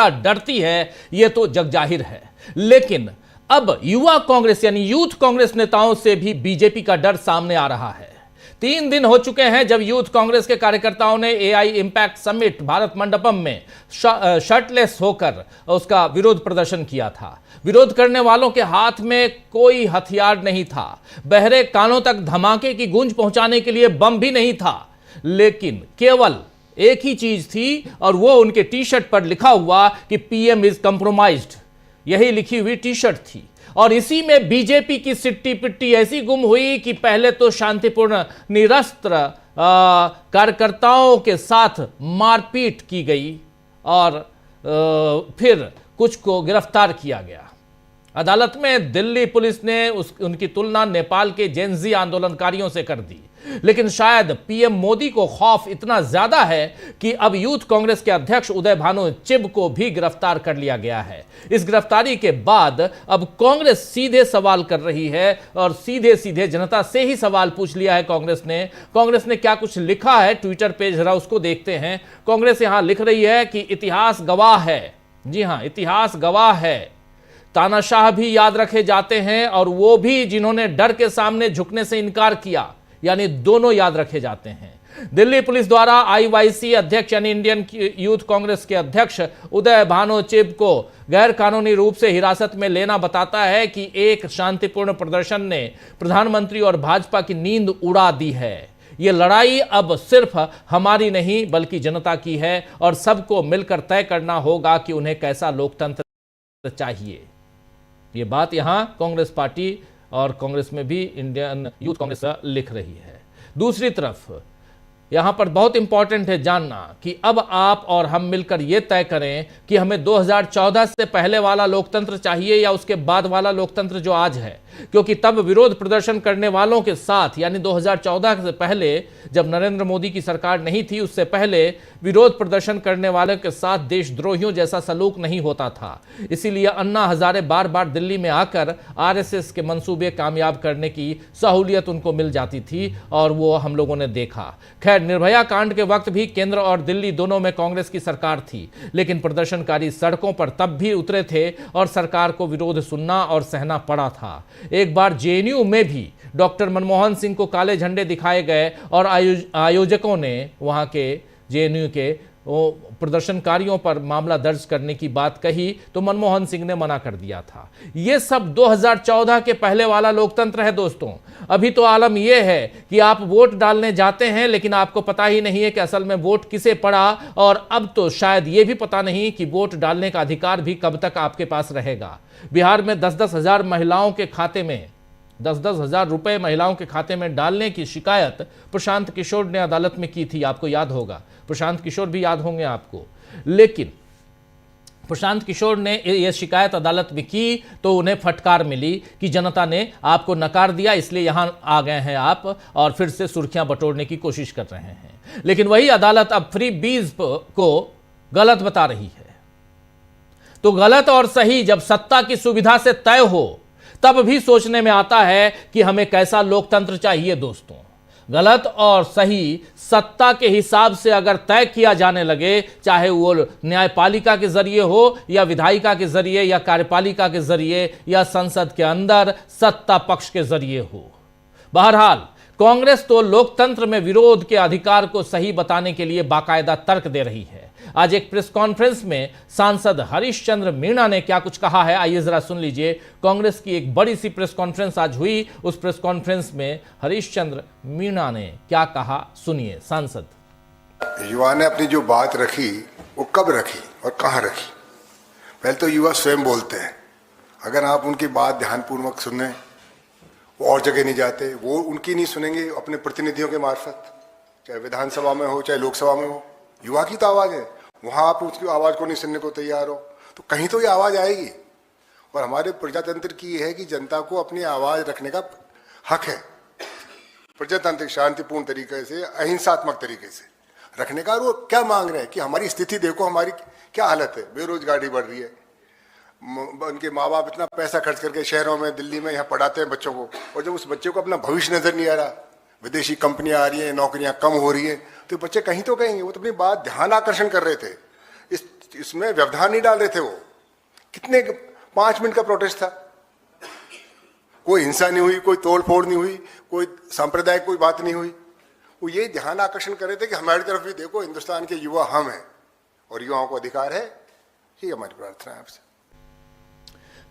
डरती है, यह तो जगजाहिर है। लेकिन अब युवा कांग्रेस यानी यूथ कांग्रेस नेताओं से भी बीजेपी का डर सामने आ रहा है। 3 दिन हो चुके हैं जब यूथ कांग्रेस के कार्यकर्ताओं ने AI impact summit Bharat Mandapam में शर्टलेस होकर उसका विरोध प्रदर्शन किया था। विरोध करने वालों के हाथ में कोई हथियार नहीं था, बहरे कानों तक धमाके की गूंज पहुंचाने के लिए बम भी नहीं था, लेकिन केवल एक ही चीज थी और वो उनके टी शर्ट पर लिखा हुआ कि पीएम इज कंप्रोमाइज्ड। यही लिखी हुई टी शर्ट थी और इसी में बीजेपी की सिट्टी पिट्टी ऐसी गुम हुई कि पहले तो शांतिपूर्ण निरस्त्र कार्यकर्ताओं के साथ मारपीट की गई और फिर कुछ को गिरफ्तार किया गया। अदालत में दिल्ली पुलिस ने उनकी तुलना नेपाल के जेनजी आंदोलनकारियों से कर दी, लेकिन शायद पीएम मोदी को खौफ इतना ज्यादा है कि अब यूथ कांग्रेस के अध्यक्ष उदय भानु चिब को भी गिरफ्तार कर लिया गया है। इस गिरफ्तारी के बाद अब कांग्रेस सीधे सवाल कर रही है और सीधे सीधे जनता से ही सवाल पूछ लिया है कांग्रेस ने क्या कुछ लिखा है ट्विटर पे, जरा उसको देखते हैं। कांग्रेस यहां लिख रही है कि इतिहास गवाह है, जी हां, इतिहास गवाह है, तानाशाह भी याद रखे जाते हैं और वो भी जिन्होंने डर के सामने झुकने से इनकार किया, यानी दोनों याद रखे जाते हैं। दिल्ली पुलिस द्वारा आईवाईसी अध्यक्ष यानी इंडियन यूथ कांग्रेस के अध्यक्ष उदय भानु चिब को गैर कानूनी रूप से हिरासत में लेना बताता है कि एक शांतिपूर्ण प्रदर्शन ने प्रधानमंत्री और भाजपा की नींद उड़ा दी है। यह लड़ाई अब सिर्फ हमारी नहीं बल्कि जनता की है और सबको मिलकर तय करना होगा कि उन्हें कैसा लोकतंत्र चाहिए। ये बात यहां कांग्रेस पार्टी और कांग्रेस में भी इंडियन यूथ कांग्रेस लिख रही है। दूसरी तरफ यहां पर बहुत इंपॉर्टेंट है जानना कि अब आप और हम मिलकर यह तय करें कि हमें 2014 से पहले वाला लोकतंत्र चाहिए या उसके बाद वाला लोकतंत्र जो आज है, क्योंकि तब विरोध प्रदर्शन करने वालों के साथ यानी 2014 से पहले जब नरेंद्र मोदी की सरकार नहीं थी, उससे पहले विरोध प्रदर्शन करने वालों के साथ देशद्रोहियों जैसा सलूक नहीं होता था। इसीलिए अन्ना हजारे बार बार दिल्ली में आकर आरएसएस के मंसूबे कामयाब करने की सहूलियत उनको मिल जाती थी और वो हम लोगों ने देखा। खैर, निर्भया कांड के वक्त भी केंद्र और दिल्ली दोनों में कांग्रेस की सरकार थी, लेकिन प्रदर्शनकारी सड़कों पर तब भी उतरे थे और सरकार को विरोध सुनना और सहना पड़ा था। एक बार जेएनयू में भी डॉक्टर मनमोहन सिंह को काले झंडे दिखाए गए और आयोजकों ने वहां के जेएनयू के प्रदर्शनकारियों पर मामला दर्ज करने की बात कही तो मनमोहन सिंह ने मना कर दिया था। यह सब 2014 के पहले वाला लोकतंत्र है दोस्तों। अभी तो आलम यह है कि आप वोट डालने जाते हैं लेकिन आपको पता ही नहीं है कि असल में वोट किसे पड़ा, और अब तो शायद यह भी पता नहीं कि वोट डालने का अधिकार भी कब तक आपके पास रहेगा। बिहार में 10-10 हजार महिलाओं के खाते में 10-10 हजार रुपए महिलाओं के खाते में डालने की शिकायत प्रशांत किशोर ने अदालत में की थी, आपको याद होगा। प्रशांत किशोर भी याद होंगे आपको। लेकिन प्रशांत किशोर ने यह शिकायत अदालत में की तो उन्हें फटकार मिली कि जनता ने आपको नकार दिया, इसलिए यहां आ गए हैं आप और फिर से सुर्खियां बटोरने की कोशिश कर रहे हैं। लेकिन वही अदालत अब फ्री बीज को गलत बता रही है। तो गलत और सही जब सत्ता की सुविधा से तय हो तब भी सोचने में आता है कि हमें कैसा लोकतंत्र चाहिए दोस्तों। गलत और सही सत्ता के हिसाब से अगर तय किया जाने लगे, चाहे वो न्यायपालिका के जरिए हो या विधायिका के जरिए या कार्यपालिका के जरिए या संसद के अंदर सत्ता पक्ष के जरिए हो। बहरहाल कांग्रेस तो लोकतंत्र में विरोध के अधिकार को सही बताने के लिए बाकायदा तर्क दे रही है। आज एक प्रेस कॉन्फ्रेंस में सांसद हरीश चंद्र मीणा ने क्या कुछ कहा है, आइए जरा सुन लीजिए। कांग्रेस की एक बड़ी सी प्रेस कॉन्फ्रेंस आज हुई, उस प्रेस कॉन्फ्रेंस में हरीश चंद्र मीणा ने क्या कहा, सुनिए। सांसद युवा ने अपनी जो बात रखी वो कब रखी और कहां रखी, पहले तो युवा स्वयं बोलते हैं। अगर आप उनकी बात ध्यानपूर्वक सुने, वो और जगह नहीं जाते, वो उनकी नहीं सुनेंगे अपने प्रतिनिधियों के मार्फत, चाहे विधानसभा में हो चाहे लोकसभा में हो। युवा की तो आवाज है, वहां आप उसकी आवाज को नहीं सुनने को तैयार हो तो कहीं तो ये आवाज आएगी। और हमारे प्रजातंत्र की ये है कि जनता को अपनी आवाज रखने का हक है, प्रजातांत्रिक शांतिपूर्ण तरीके से, अहिंसात्मक तरीके से रखने का। और वो क्या मांग रहे हैं कि हमारी स्थिति देखो, हमारी क्या हालत है, बेरोजगारी बढ़ रही है, उनके माँ बाप इतना पैसा खर्च करके शहरों में दिल्ली में यहाँ पढ़ाते हैं बच्चों को, और जब उस बच्चे को अपना भविष्य नजर नहीं आ रहा, विदेशी कंपनियां आ रही हैं, नौकरियां कम हो रही है, तो बच्चे कहीं तो कहेंगे। वो तो अपनी बात ध्यान आकर्षण कर रहे थे। इस इसमें व्यवधान नहीं डाल रहे थे। वो कितने 5 मिनट का प्रोटेस्ट था, कोई हिंसा नहीं हुई, कोई तोड़फोड़ नहीं हुई, कोई सांप्रदायिक कोई बात नहीं हुई। वो ये ध्यान आकर्षण कर रहे थे कि हमारी तरफ भी देखो, हिंदुस्तान के युवा हम हैं और युवाओं को अधिकार है। ये हमारी प्रार्थना है आपसे।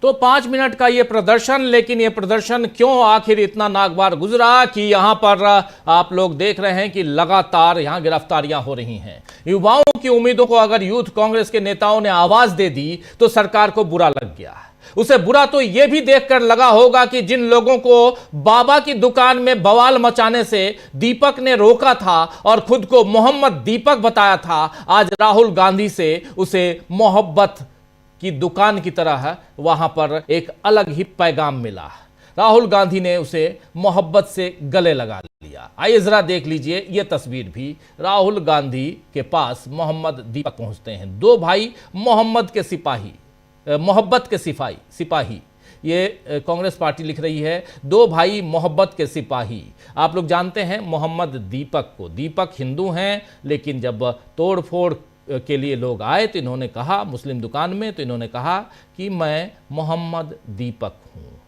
तो 5 मिनट का ये प्रदर्शन, लेकिन ये प्रदर्शन क्यों आखिर इतना नागवार गुजरा कि यहां पर आप लोग देख रहे हैं कि लगातार यहां गिरफ्तारियां हो रही हैं। युवाओं की उम्मीदों को अगर यूथ कांग्रेस के नेताओं ने आवाज दे दी तो सरकार को बुरा लग गया। उसे बुरा तो यह भी देखकर लगा होगा कि जिन लोगों को बाबा की दुकान में बवाल मचाने से दीपक ने रोका था और खुद को मोहम्मद दीपक बताया था, आज राहुल गांधी से उसे मोहब्बत की दुकान की तरह वहां पर एक अलग ही पैगाम मिला। राहुल गांधी ने उसे मोहब्बत से गले लगा लिया। आइए जरा देख लीजिए ये तस्वीर भी। राहुल गांधी के पास मोहम्मद दीपक पहुंचते हैं, 2 भाई मोहम्मद के सिपाही, मोहब्बत के सिपाही। ये कांग्रेस पार्टी लिख रही है, 2 भाई मोहब्बत के सिपाही। आप लोग जानते हैं मोहम्मद दीपक को, दीपक हिंदू हैं, लेकिन जब तोड़फोड़ के लिए लोग आए तो इन्होंने कहा, मुस्लिम दुकान में, तो इन्होंने कहा कि मैं मोहम्मद दीपक हूँ।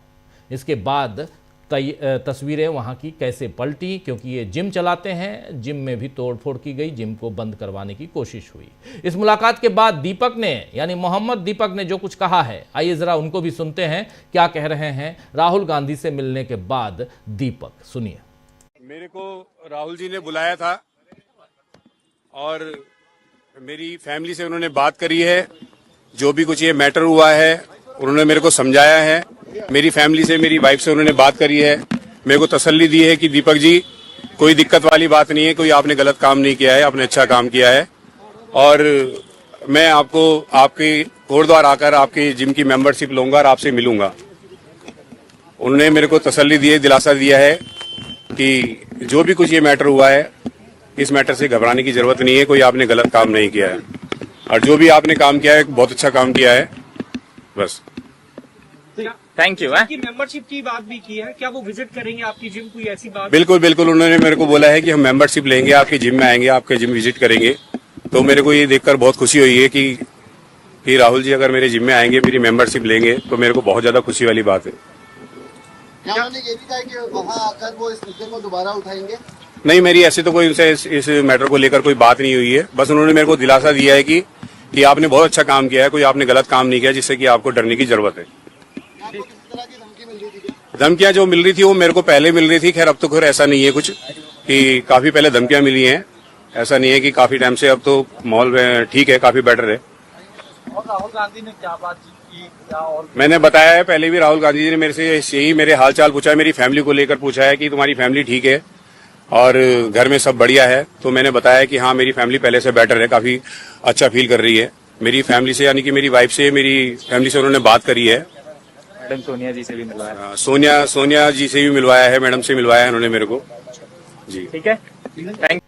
इसके बाद तस्वीरें वहाँ की कैसे पलटी, क्योंकि ये जिम चलाते हैं, जिम में भी तोड़फोड़ की गई, जिम को बंद करवाने की कोशिश हुई। इस मुलाकात के बाद दीपक ने, यानी मोहम्मद दीपक ने जो कुछ कहा है, आइए ज़रा उनको भी सुनते हैं क्या कह रहे हैं राहुल गांधी से मिलने के बाद दीपक। सुनिए। मेरे को राहुल जी ने बुलाया था और मेरी फैमिली से उन्होंने बात करी है, जो भी कुछ ये मैटर हुआ है उन्होंने मेरे को समझाया है। मेरी फैमिली से, मेरी वाइफ से उन्होंने बात करी है, मेरे को तसल्ली दी है कि दीपक जी कोई दिक्कत वाली बात नहीं है, कोई आपने गलत काम नहीं किया है, आपने अच्छा काम किया है और मैं आपको आपके कोटद्वार आकर आपके जिम की मेंबरशिप लूंगा और आपसे मिलूंगा। उन्होंने मेरे को तसल्ली दी है, दिलासा दिया है कि जो भी कुछ ये मैटर हुआ है, इस मैटर से घबराने की जरूरत नहीं है, कोई आपने गलत काम नहीं किया है और जो भी आपने काम किया है बहुत अच्छा काम किया है। बस थैंक यू। आपकी मेंबरशिप की बात भी की है, क्या वो विजिट करेंगे आपकी जिम, कोई ऐसी बात? बिल्कुल बिल्कुल, उन्होंने मेरे को बोला है कि हम मेंबरशिप लेंगे, आपके जिम में आएंगे, आपके जिम विजिट करेंगे। तो मेरे को ये देखकर बहुत खुशी हुई है कि राहुल जी अगर मेरे जिम में आएंगे, मेरी मेंबरशिप लेंगे, तो मेरे को बहुत ज्यादा खुशी वाली बात है। क्या उन्होंने ये भी कहा कि वहाँ आकर वो इस मुद्दे को दोबारा उठाएंगे? नहीं, मेरी ऐसे तो कोई उनसे इस मैटर को लेकर कोई बात नहीं हुई है। बस उन्होंने मेरे को दिलासा दिया है कि आपने बहुत अच्छा काम किया है, कोई आपने गलत काम नहीं किया जिससे कि आपको डरने की जरूरत है। आपको किस तरह की धमकी मिल रही थी? धमकियां जो मिल रही थी वो मेरे को पहले मिल रही थी। खैर अब तो खैर ऐसा नहीं है कुछ कि काफी पहले धमकियां मिली हैं, ऐसा नहीं है कि काफी टाइम से। अब तो माहौल ठीक है, काफी बेटर है। और राहुल गांधी ने क्या बात की, क्या और मैंने बताया है पहले भी, राहुल गांधी जी ने मेरे से यही मेरे हालचाल पूछा है, मेरी फैमिली को लेकर पूछा है कि तुम्हारी फैमिली ठीक है और घर में सब बढ़िया है। तो मैंने बताया कि हाँ, मेरी फैमिली पहले से बेटर है, काफी अच्छा फील कर रही है। मेरी फैमिली से, यानी कि मेरी वाइफ से, मेरी फैमिली से उन्होंने बात करी है। मैडम सोनिया जी से भी मिलवाया? सोनिया जी से भी मिलवाया है, मैडम से मिलवाया है उन्होंने मेरे को जी। ठीक है, थैंक।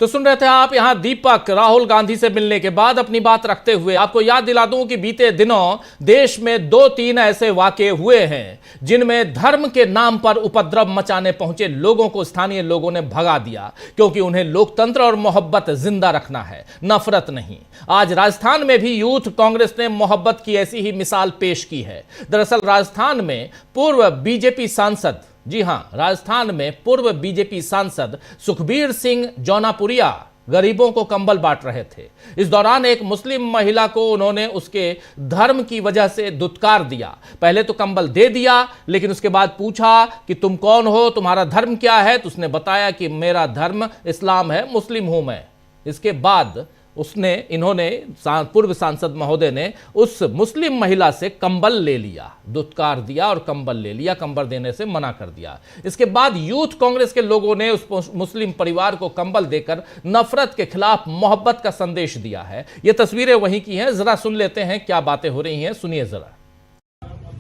तो सुन रहे थे आप यहां दीपक राहुल गांधी से मिलने के बाद अपनी बात रखते हुए। आपको याद दिला दूं कि बीते दिनों देश में 2-3 ऐसे वाकये हुए हैं जिनमें धर्म के नाम पर उपद्रव मचाने पहुंचे लोगों को स्थानीय लोगों ने भगा दिया, क्योंकि उन्हें लोकतंत्र और मोहब्बत जिंदा रखना है, नफरत नहीं। आज राजस्थान में भी यूथ कांग्रेस ने मोहब्बत की ऐसी ही मिसाल पेश की है। दरअसल राजस्थान में पूर्व बीजेपी सांसद, जी हां, राजस्थान में पूर्व बीजेपी सांसद सुखबीर सिंह जौनापुरिया गरीबों को कंबल बांट रहे थे। इस दौरान एक मुस्लिम महिला को उन्होंने उसके धर्म की वजह से दुत्कार दिया। पहले तो कंबल दे दिया, लेकिन उसके बाद पूछा कि तुम कौन हो, तुम्हारा धर्म क्या है? तो उसने बताया कि मेरा धर्म इस्लाम है, मुस्लिम हूं मैं। इसके बाद इन्होंने पूर्व सांसद महोदय ने उस मुस्लिम महिला से कंबल ले लिया, दुत्कार दिया और कंबल ले लिया, कंबल देने से मना कर दिया। इसके बाद यूथ कांग्रेस के लोगों ने उस मुस्लिम परिवार को कंबल देकर नफरत के खिलाफ मोहब्बत का संदेश दिया है। ये तस्वीरें वहीं की हैं, जरा सुन लेते हैं क्या बातें हो रही हैं, सुनिए जरा।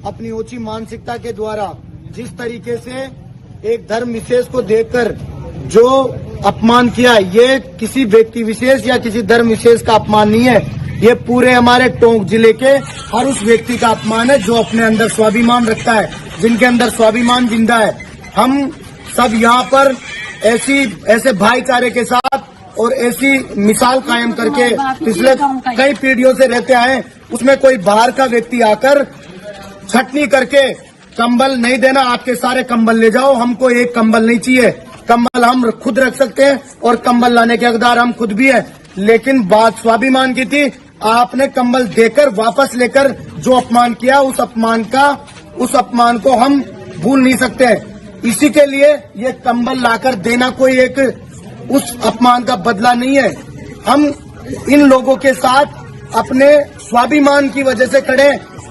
अपनी ऊंची मानसिकता के द्वारा जिस तरीके से एक धर्म विशेष को देखकर जो अपमान किया, ये किसी व्यक्ति विशेष या किसी धर्म विशेष का अपमान नहीं है, ये पूरे हमारे टोंक जिले के हर उस व्यक्ति का अपमान है जो अपने अंदर स्वाभिमान रखता है, जिनके अंदर स्वाभिमान जिंदा है। हम सब यहाँ पर ऐसे भाईचारे के साथ और ऐसी मिसाल कायम करके पिछले कई पीढ़ियों से रहते आए, उसमें कोई बाहर का व्यक्ति आकर छटनी करके कंबल नहीं देना, आपके सारे कंबल ले जाओ, हमको एक कंबल नहीं चाहिए, कंबल हम खुद रख सकते हैं और कंबल लाने के हकदार हम खुद भी हैं। लेकिन बात स्वाभिमान की थी, आपने कंबल देकर वापस लेकर जो अपमान किया, उस अपमान को हम भूल नहीं सकते। इसी के लिए ये कंबल लाकर देना कोई एक उस अपमान का बदला नहीं है। हम इन लोगों के साथ अपने स्वाभिमान की वजह से खड़े।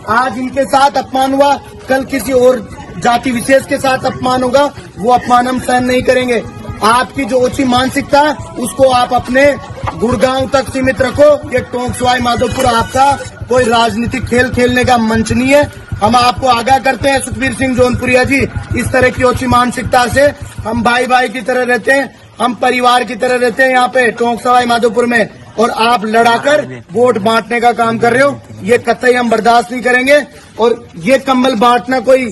आज इनके साथ अपमान हुआ, कल किसी और जाति विशेष के साथ अपमान होगा, वो अपमान हम सहन नहीं करेंगे। आपकी जो ओछी मानसिकता है उसको आप अपने गुड़गांव तक सीमित रखो। ये टोंक सवाई माधोपुर आपका कोई राजनीतिक खेल खेलने का मंच नहीं है। हम आपको आगाह करते हैं सुखबीर सिंह जौनपुरिया जी, इस तरह की ओछी मानसिकता से हम भाई भाई की तरह रहते हैं, हम परिवार की तरह रहते हैं यहाँ पे टोंक सवाई माधोपुर में, और आप लड़ाकर वोट बांटने का काम कर रहे हो, ये कतई हम बर्दाश्त नहीं करेंगे। और ये कंबल बांटना कोई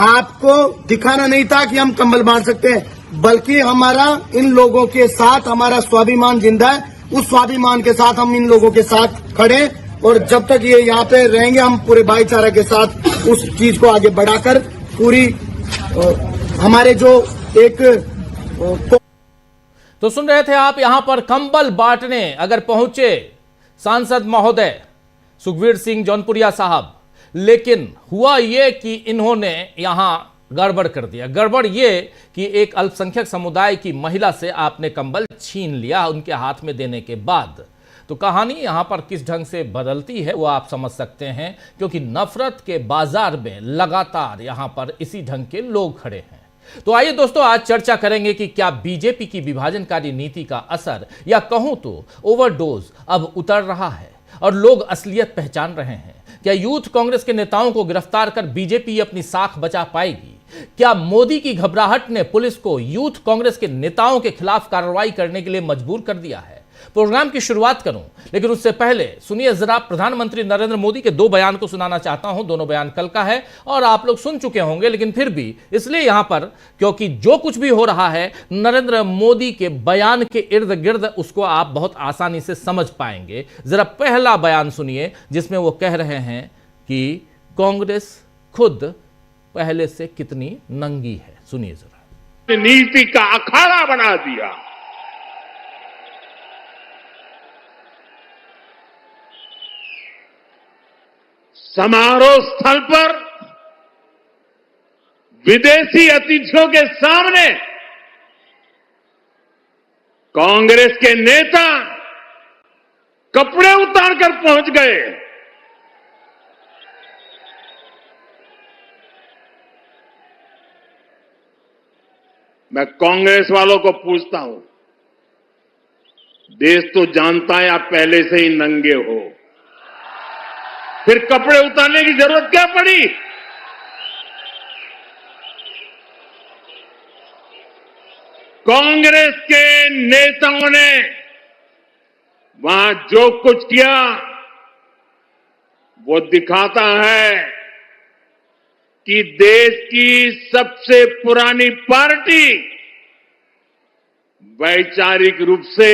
आपको दिखाना नहीं था कि हम कंबल बांट सकते हैं, बल्कि हमारा इन लोगों के साथ हमारा स्वाभिमान जिंदा है। उस स्वाभिमान के साथ हम इन लोगों के साथ खड़े, और जब तक ये यहाँ पे रहेंगे हम पूरे भाईचारा के साथ उस चीज को आगे बढ़ाकर पूरी हमारे जो एक तो सुन रहे थे आप, यहां पर कंबल बांटने अगर पहुंचे सांसद महोदय सुखबीर सिंह जौनपुरिया साहब, लेकिन हुआ ये कि इन्होंने यहां गड़बड़ कर दिया। गड़बड़ ये कि एक अल्पसंख्यक समुदाय की महिला से आपने कंबल छीन लिया उनके हाथ में देने के बाद। तो कहानी यहां पर किस ढंग से बदलती है वो आप समझ सकते हैं, क्योंकि नफरत के बाजार में लगातार यहां पर इसी ढंग के लोग खड़े हैं। तो आइए दोस्तों, आज चर्चा करेंगे कि क्या बीजेपी की विभाजनकारी नीति का असर, या कहूं तो ओवरडोज, अब उतर रहा है और लोग असलियत पहचान रहे हैं। क्या यूथ कांग्रेस के नेताओं को गिरफ्तार कर बीजेपी अपनी साख बचा पाएगी? क्या मोदी की घबराहट ने पुलिस को यूथ कांग्रेस के नेताओं के खिलाफ कार्रवाई करने के लिए मजबूर कर दिया है? प्रोग्राम की शुरुआत करूं, लेकिन उससे पहले सुनिए जरा, प्रधानमंत्री नरेंद्र मोदी के 2 बयान को सुनाना चाहता हूं। दोनों बयान कल का है और आप लोग सुन चुके होंगे, लेकिन फिर भी इसलिए यहां पर क्योंकि जो कुछ भी हो रहा है नरेंद्र मोदी के बयान के इर्द गिर्द, उसको आप बहुत आसानी से समझ पाएंगे। जरा पहला बयान सुनिए, जिसमें वो कह रहे हैं कि कांग्रेस खुद पहले से कितनी नंगी है। सुनिए जरा। नीति का अखाड़ा बना दिया। समारोह स्थल पर विदेशी अतिथियों के सामने कांग्रेस के नेता कपड़े उतारकर पहुंच गए। मैं कांग्रेस वालों को पूछता हूं, देश तो जानता है आप पहले से ही नंगे हो, फिर कपड़े उतारने की जरूरत क्या पड़ी? कांग्रेस के नेताओं ने वहां जो कुछ किया वो दिखाता है कि देश की सबसे पुरानी पार्टी वैचारिक रूप से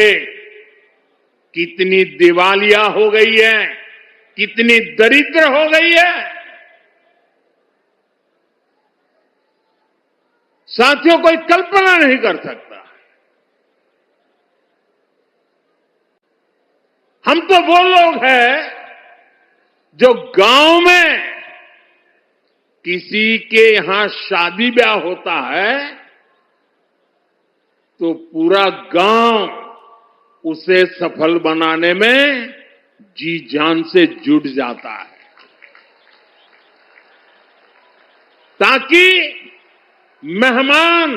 कितनी दिवालिया हो गई है, कितनी दरिद्र हो गई है। साथियों, कोई कल्पना नहीं कर सकता। हम तो वो लोग हैं जो गांव में किसी के यहां शादी ब्याह होता है तो पूरा गांव उसे सफल बनाने में जी जान से जुट जाता है, ताकि मेहमान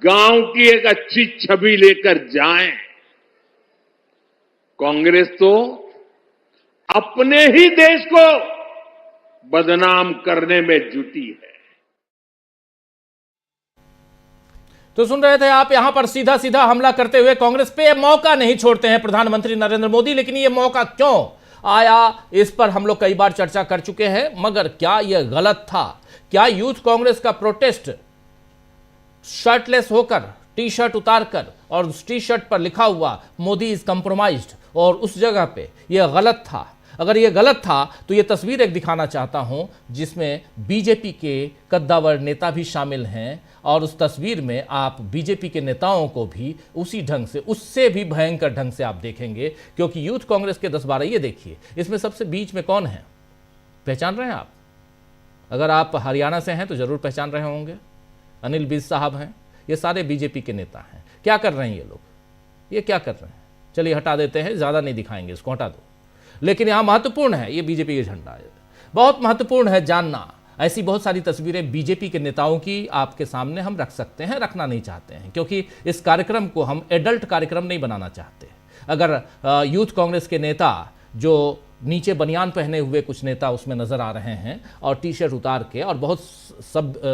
गांव की एक अच्छी छवि लेकर जाएं। कांग्रेस तो अपने ही देश को बदनाम करने में जुटी है। तो सुन रहे थे आप, यहां पर सीधा सीधा हमला करते हुए कांग्रेस पे मौका नहीं छोड़ते हैं प्रधानमंत्री नरेंद्र मोदी। लेकिन यह मौका क्यों आया, इस पर हम लोग कई बार चर्चा कर चुके हैं। मगर क्या यह गलत था? क्या यूथ कांग्रेस का प्रोटेस्ट शर्टलेस होकर, टी शर्ट उतारकर और उस टी शर्ट पर लिखा हुआ मोदी इज कंप्रोमाइज्ड, और उस जगह पे यह गलत था। अगर ये गलत था तो ये तस्वीर एक दिखाना चाहता हूं जिसमें बीजेपी के कद्दावर नेता भी शामिल हैं, और उस तस्वीर में आप बीजेपी के नेताओं को भी उसी ढंग से, उससे भी भयंकर ढंग से आप देखेंगे, क्योंकि यूथ कांग्रेस के 10-12, ये देखिए इसमें सबसे बीच में कौन है, पहचान रहे हैं आप? अगर आप हरियाणा से हैं तो जरूर पहचान रहे होंगे, अनिल विज साहब हैं। ये सारे बीजेपी के नेता हैं। क्या कर रहे हैं ये लोग, ये क्या कर रहे हैं? चलिए हटा देते हैं, ज़्यादा नहीं दिखाएंगे, इसको हटा दो। लेकिन यहाँ महत्वपूर्ण है, ये बीजेपी का झंडा है, बहुत महत्वपूर्ण है जानना। ऐसी बहुत सारी तस्वीरें बीजेपी के नेताओं की आपके सामने हम रख सकते हैं, रखना नहीं चाहते हैं, क्योंकि इस कार्यक्रम को हम एडल्ट कार्यक्रम नहीं बनाना चाहते। अगर यूथ कांग्रेस के नेता, जो नीचे बनियान पहने हुए कुछ नेता उसमें नजर आ रहे हैं और टी शर्ट उतार के, और बहुत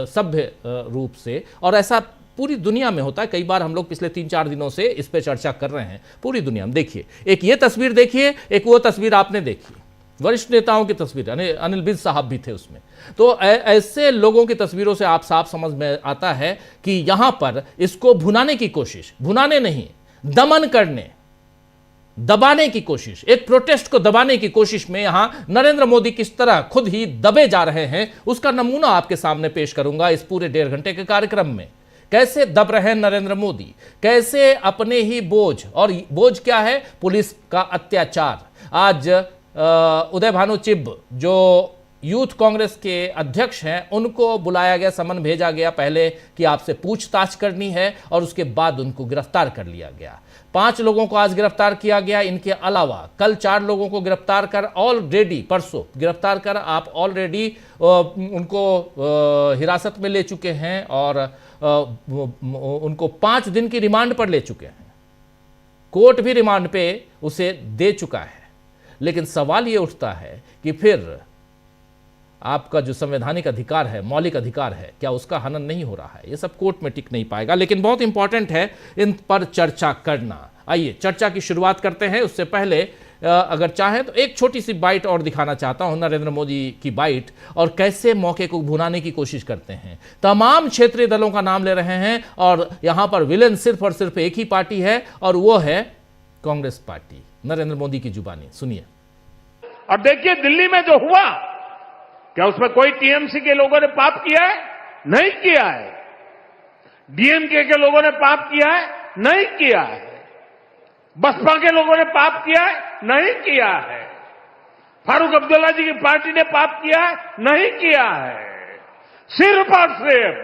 सभ्य रूप से, और ऐसा पूरी दुनिया में होता है। कई बार हम लोग पिछले 3-4 दिनों से इस पे चर्चा कर रहे हैं पूरी दुनिया में। देखिए, एक ये तस्वीर देखिए, एक वो तस्वीर आपने देखी, वरिष्ठ नेताओं की तस्वीर, अनिल विज साहब भी थे उसमें। तो ऐसे लोगों की तस्वीरों से आप साफ समझ में आता है कि यहां पर इसको भुनाने की कोशिश, भुनाने नहीं, दमन करने, दबाने की कोशिश, एक प्रोटेस्ट को दबाने की कोशिश में यहां नरेंद्र मोदी किस तरह खुद ही दबे जा रहे हैं, उसका नमूना आपके सामने पेश करूंगा इस पूरे 1.5 घंटे के कार्यक्रम में। कैसे दब रहे हैं नरेंद्र मोदी, कैसे अपने ही बोझ, और बोझ क्या है, पुलिस का अत्याचार। आज उदय भानु चिब जो यूथ कांग्रेस के अध्यक्ष हैं, उनको बुलाया गया, समन भेजा गया पहले कि आपसे पूछताछ करनी है, और उसके बाद उनको गिरफ्तार कर लिया गया। 5 लोगों को आज गिरफ्तार किया गया। इनके अलावा कल 4 लोगों को गिरफ्तार कर, ऑलरेडी परसों गिरफ्तार कर आप ऑलरेडी उनको हिरासत में ले चुके हैं, और उनको 5 दिन की रिमांड पर ले चुके हैं। कोर्ट भी रिमांड पे उसे दे चुका है। लेकिन सवाल ये उठता है कि फिर आपका जो संवैधानिक अधिकार है, मौलिक अधिकार है, क्या उसका हनन नहीं हो रहा है? ये सब कोर्ट में टिक नहीं पाएगा। लेकिन बहुत इंपॉर्टेंट है इन पर चर्चा करना। आइए चर्चा की शुरुआत करते हैं। उससे पहले अगर चाहें तो एक छोटी सी बाइट और दिखाना चाहता हूं, नरेंद्र मोदी की बाइट, और कैसे मौके को भुनाने की कोशिश करते हैं। तमाम क्षेत्रीय दलों का नाम ले रहे हैं, और यहां पर विलेन सिर्फ और सिर्फ एक ही पार्टी है, और वो है कांग्रेस पार्टी। नरेंद्र मोदी की जुबानी सुनिए। और देखिए दिल्ली में जो हुआ, क्या उसमें कोई टीएमसी के लोगों ने पाप किया है? नहीं किया है। डीएमके के लोगों ने पाप किया है? नहीं किया है। बसपा के लोगों ने पाप किया है? नहीं किया है। फारूक अब्दुल्ला जी की पार्टी ने पाप किया है? नहीं किया है। सिर्फ और सिर्फ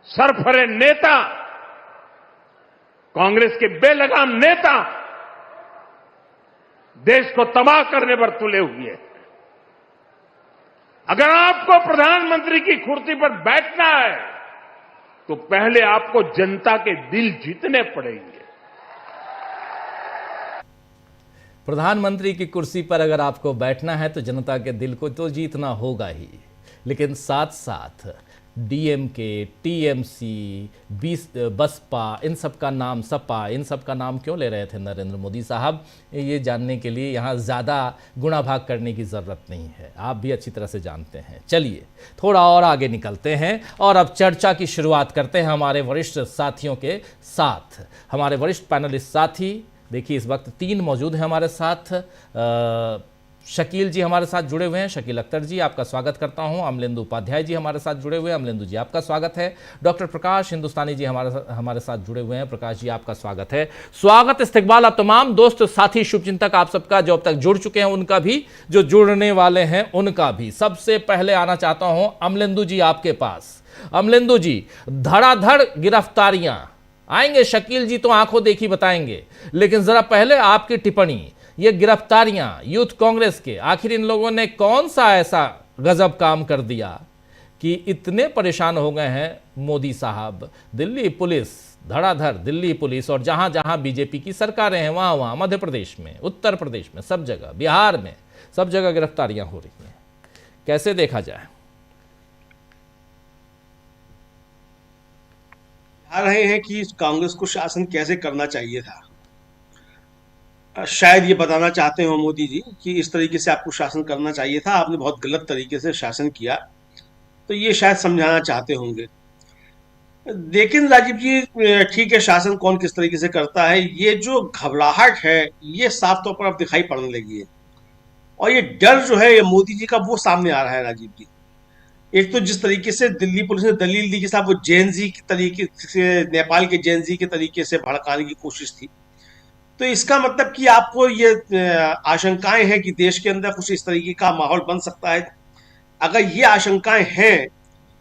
सरफरे नेता, कांग्रेस के बेलगाम नेता देश को तबाह करने पर तुले हुए हैं। अगर आपको प्रधानमंत्री की कुर्सी पर बैठना है तो पहले आपको जनता के दिल जीतने पड़ेंगे। प्रधानमंत्री की कुर्सी पर अगर आपको बैठना है तो जनता के दिल को तो जीतना होगा ही, लेकिन साथ साथ डीएमके, टीएमसी, बसपा, इन सब का नाम, सपा, इन सब का नाम क्यों ले रहे थे नरेंद्र मोदी साहब? ये जानने के लिए यहाँ ज़्यादा गुणा भाग करने की ज़रूरत नहीं है, आप भी अच्छी तरह से जानते हैं। चलिए थोड़ा और आगे निकलते हैं और अब चर्चा की शुरुआत करते हैं हमारे वरिष्ठ साथियों के साथ। हमारे वरिष्ठ पैनलिस्ट साथी देखिए इस वक्त 3 मौजूद हैं हमारे साथ। शकील जी हमारे साथ जुड़े हुए हैं, शकील अख्तर जी आपका स्वागत करता हूं। अमलेंदु उपाध्याय जी हमारे साथ जुड़े हुए हैं, अमलेंदु जी आपका स्वागत है। डॉक्टर प्रकाश हिंदुस्तानी जी हमारे साथ जुड़े हुए हैं, प्रकाश जी आपका स्वागत है। स्वागत इस्तकबाल आप तमाम दोस्त साथी शुभचिंतक आप सबका, जो अब तक जुड़ चुके हैं उनका भी, जो जुड़ने वाले हैं उनका भी। सबसे पहले आना चाहता हूं अमलेंदु जी आपके पास। अमलेंदु जी, धड़ाधड़ गिरफ्तारियां आएंगे, शकील जी तो आंखों देखी बताएंगे, लेकिन जरा पहले आपकी टिप्पणी, ये गिरफ्तारियां यूथ कांग्रेस के, आखिर इन लोगों ने कौन सा ऐसा गजब काम कर दिया कि इतने परेशान हो गए हैं मोदी साहब? दिल्ली पुलिस धड़ाधड़, दिल्ली पुलिस, और जहां जहां बीजेपी की सरकारें हैं वहां वहां, मध्य प्रदेश में, उत्तर प्रदेश में, सब जगह, बिहार में, सब जगह गिरफ्तारियां हो रही हैं। कैसे देखा जाए? आ रहे हैं कि कांग्रेस को शासन कैसे करना चाहिए था। शायद ये बताना चाहते हो मोदी जी कि इस तरीके से आपको शासन करना चाहिए था, आपने बहुत गलत तरीके से शासन किया, तो ये शायद समझाना चाहते होंगे। लेकिन राजीव जी, ठीक है, शासन कौन किस तरीके से करता है, ये जो घबराहट है ये साफ तौर पर अब दिखाई पड़ने लगी है। और ये डर जो है ये मोदी जी का वो सामने आ रहा है राजीव जी। एक तो जिस तरीके से दिल्ली पुलिस ने दलील दी कि साहब वो जैनजी के तरीके से, नेपाल के जैनजी के तरीके से भड़काने की कोशिश थी, तो इसका मतलब कि आपको ये आशंकाएं हैं कि देश के अंदर कुछ इस तरीके का माहौल बन सकता है। अगर ये आशंकाएं हैं,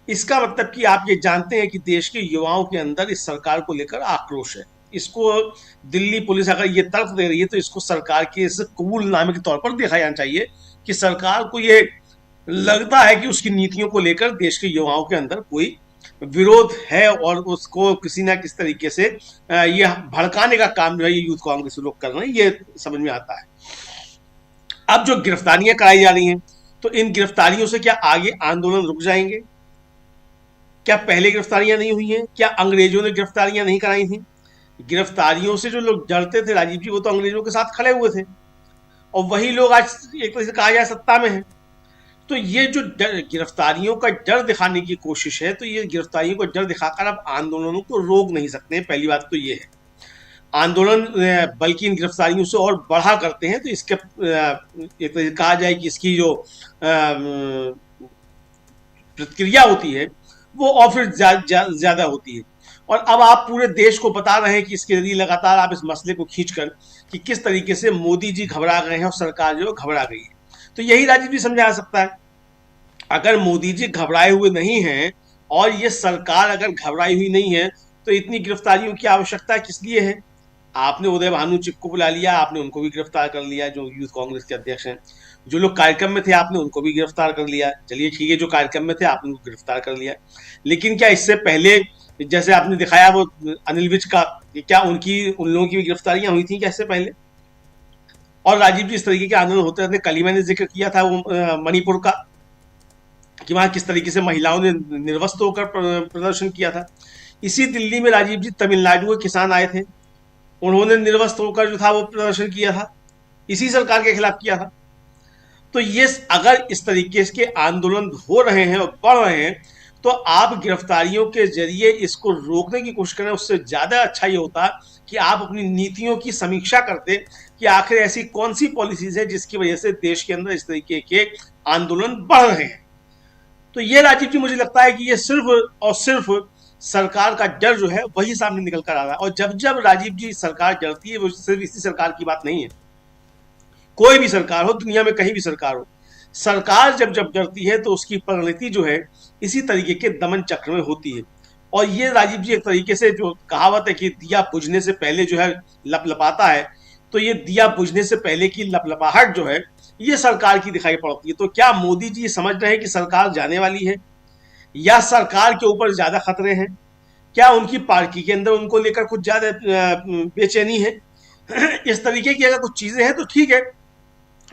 इसका मतलब कि आप ये जानते हैं कि देश के युवाओं के अंदर इस सरकार को लेकर आक्रोश है। इसको दिल्ली पुलिस अगर ये तर्क दे रही है तो इसको सरकार के इस कबूलनामे के तौर पर देखा जाना चाहिए कि सरकार को ये लगता है कि उसकी नीतियों को लेकर देश के युवाओं के अंदर कोई विरोध है और उसको किसी ना किसी तरीके से ये भड़काने का काम जो है ये यूथ कांग्रेस लोग कर रहे हैं, ये समझ में आता है। अब जो गिरफ्तारियां कराई जा रही हैं, तो इन गिरफ्तारियों से क्या आगे आंदोलन रुक जाएंगे? क्या पहले गिरफ्तारियां नहीं हुई हैं? क्या अंग्रेजों ने गिरफ्तारियां नहीं कराई थी? गिरफ्तारियों से जो लोग डरते थे राजीव जी, वो तो अंग्रेजों के साथ खड़े हुए थे, और वही लोग आज एक तरह से कहा जाए सत्ता में है। तो ये जो गिरफ्तारियों का डर दिखाने की कोशिश है, तो ये गिरफ्तारियों का डर दिखाकर अब आंदोलनों को रोक नहीं सकते। पहली बात तो ये है, आंदोलन बल्कि इन गिरफ्तारियों से और बढ़ा करते हैं, तो इसके एक तरह से कहा जाए कि इसकी जो प्रतिक्रिया होती है वो और फिर ज्यादा होती है। और अब आप पूरे देश को बता रहे हैं कि इसके जरिए लगातार आप इस मसले को खींचकर कि किस तरीके से मोदी जी घबरा गए हैं और सरकार जो घबरा गई है। तो यही राजीव जी समझा सकता है। अगर मोदी जी घबराए हुए नहीं हैं और ये सरकार अगर घबराई हुई नहीं है, तो इतनी गिरफ्तारियों की आवश्यकता किस लिए है? आपने उदय भानु चिक को बुला लिया, आपने उनको भी गिरफ्तार कर लिया, जो यूथ कांग्रेस के अध्यक्ष हैं। जो लोग कार्यक्रम में थे आपने उनको भी गिरफ्तार कर लिया। चलिए ठीक है, जो कार्यक्रम में थे आपने उनको गिरफ्तार कर लिया, लेकिन क्या इससे पहले जैसे आपने दिखाया वो अनिल विज का, क्या उन लोगों की भी गिरफ्तारियां हुई थी क्या इससे पहले? और राजीव जी, इस तरीके के आंदोलन होते रहते। कल ही मैंने जिक्र किया था वो मणिपुर का, कि वहां किस तरीके से महिलाओं ने निर्वस्त्र होकर प्रदर्शन किया था। इसी दिल्ली में राजीव जी तमिलनाडु के किसान आए थे, उन्होंने निर्वस्त्र होकर जो था वो प्रदर्शन किया था, इसी सरकार के खिलाफ किया था। तो ये अगर इस तरीके के आंदोलन हो रहे हैं और बढ़ रहे हैं, तो आप गिरफ्तारियों के जरिए इसको रोकने की कोशिश करें। उससे ज्यादा अच्छा ये होता कि आप अपनी नीतियों की समीक्षा करते कि आखिर ऐसी कौन सी पॉलिसीज है जिसकी वजह से देश के अंदर इस तरीके के आंदोलन बढ़ रहे हैं। तो ये राजीव जी, मुझे लगता है कि ये सिर्फ और सिर्फ सरकार का डर जो है वही सामने निकल कर आ रहा है। और जब जब राजीव जी सरकार डरती है, वो सिर्फ इसी सरकार की बात नहीं है, कोई भी सरकार हो, दुनिया में कहीं भी सरकार हो, सरकार जब जब डरती है तो उसकी परिणति जो है इसी तरीके के दमन चक्र में होती है। और ये राजीव जी एक तरीके से जो कहावत है कि दिया बुझने से पहले जो है लपलपाता है, तो ये दिया बुझने से पहले की लपलपाहट जो है ये सरकार की दिखाई पड़ती है। तो क्या मोदी जी समझ रहे हैं कि सरकार जाने वाली है, या सरकार के ऊपर ज्यादा खतरे हैं? क्या उनकी पार्टी के अंदर उनको लेकर कुछ ज्यादा बेचैनी है? इस तरीके की अगर कुछ चीजें हैं तो ठीक है,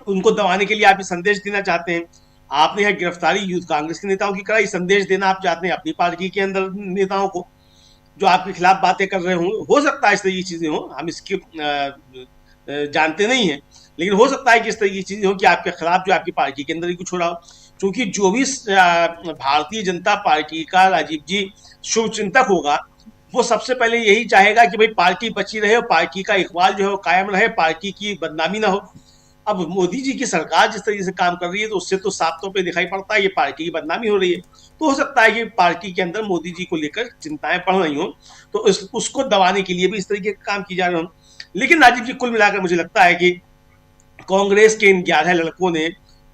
उनको दबाने के लिए आप संदेश देना चाहते हैं। आपने यह गिरफ्तारी यूथ कांग्रेस के नेताओं की कराई, संदेश देना आप चाहते हैं अपनी पार्टी के अंदर नेताओं को जो आपके खिलाफ बातें कर रहे हो सकता है इस तरह की चीजें हो, हम इसके जानते नहीं है, लेकिन हो सकता है कि इस तरह की चीजें हो कि आपके खिलाफ जो आपकी पार्टी के अंदर ही कुछ हो रहा हो। क्योंकि जो भी भारतीय जनता पार्टी का राजीव जी शुभ चिंतक होगा, वो सबसे पहले यही चाहेगा कि भाई पार्टी बची रहे और पार्टी का इकबाल जो है वो कायम रहे, पार्टी की बदनामी ना हो। अब मोदी जी की सरकार जिस तरीके से काम कर रही है, तो उससे तो साफ तौर पे दिखाई पड़ता है ये पार्टी की बदनामी हो रही है। तो हो सकता है कि पार्टी के अंदर मोदी जी को लेकर चिंताएं बढ़ रही हो, तो उसको दबाने के लिए भी इस तरीके का काम किए जा रहे हो। लेकिन राजीव जी, कुल मिलाकर मुझे लगता है कि कांग्रेस के इन 11 लड़कों ने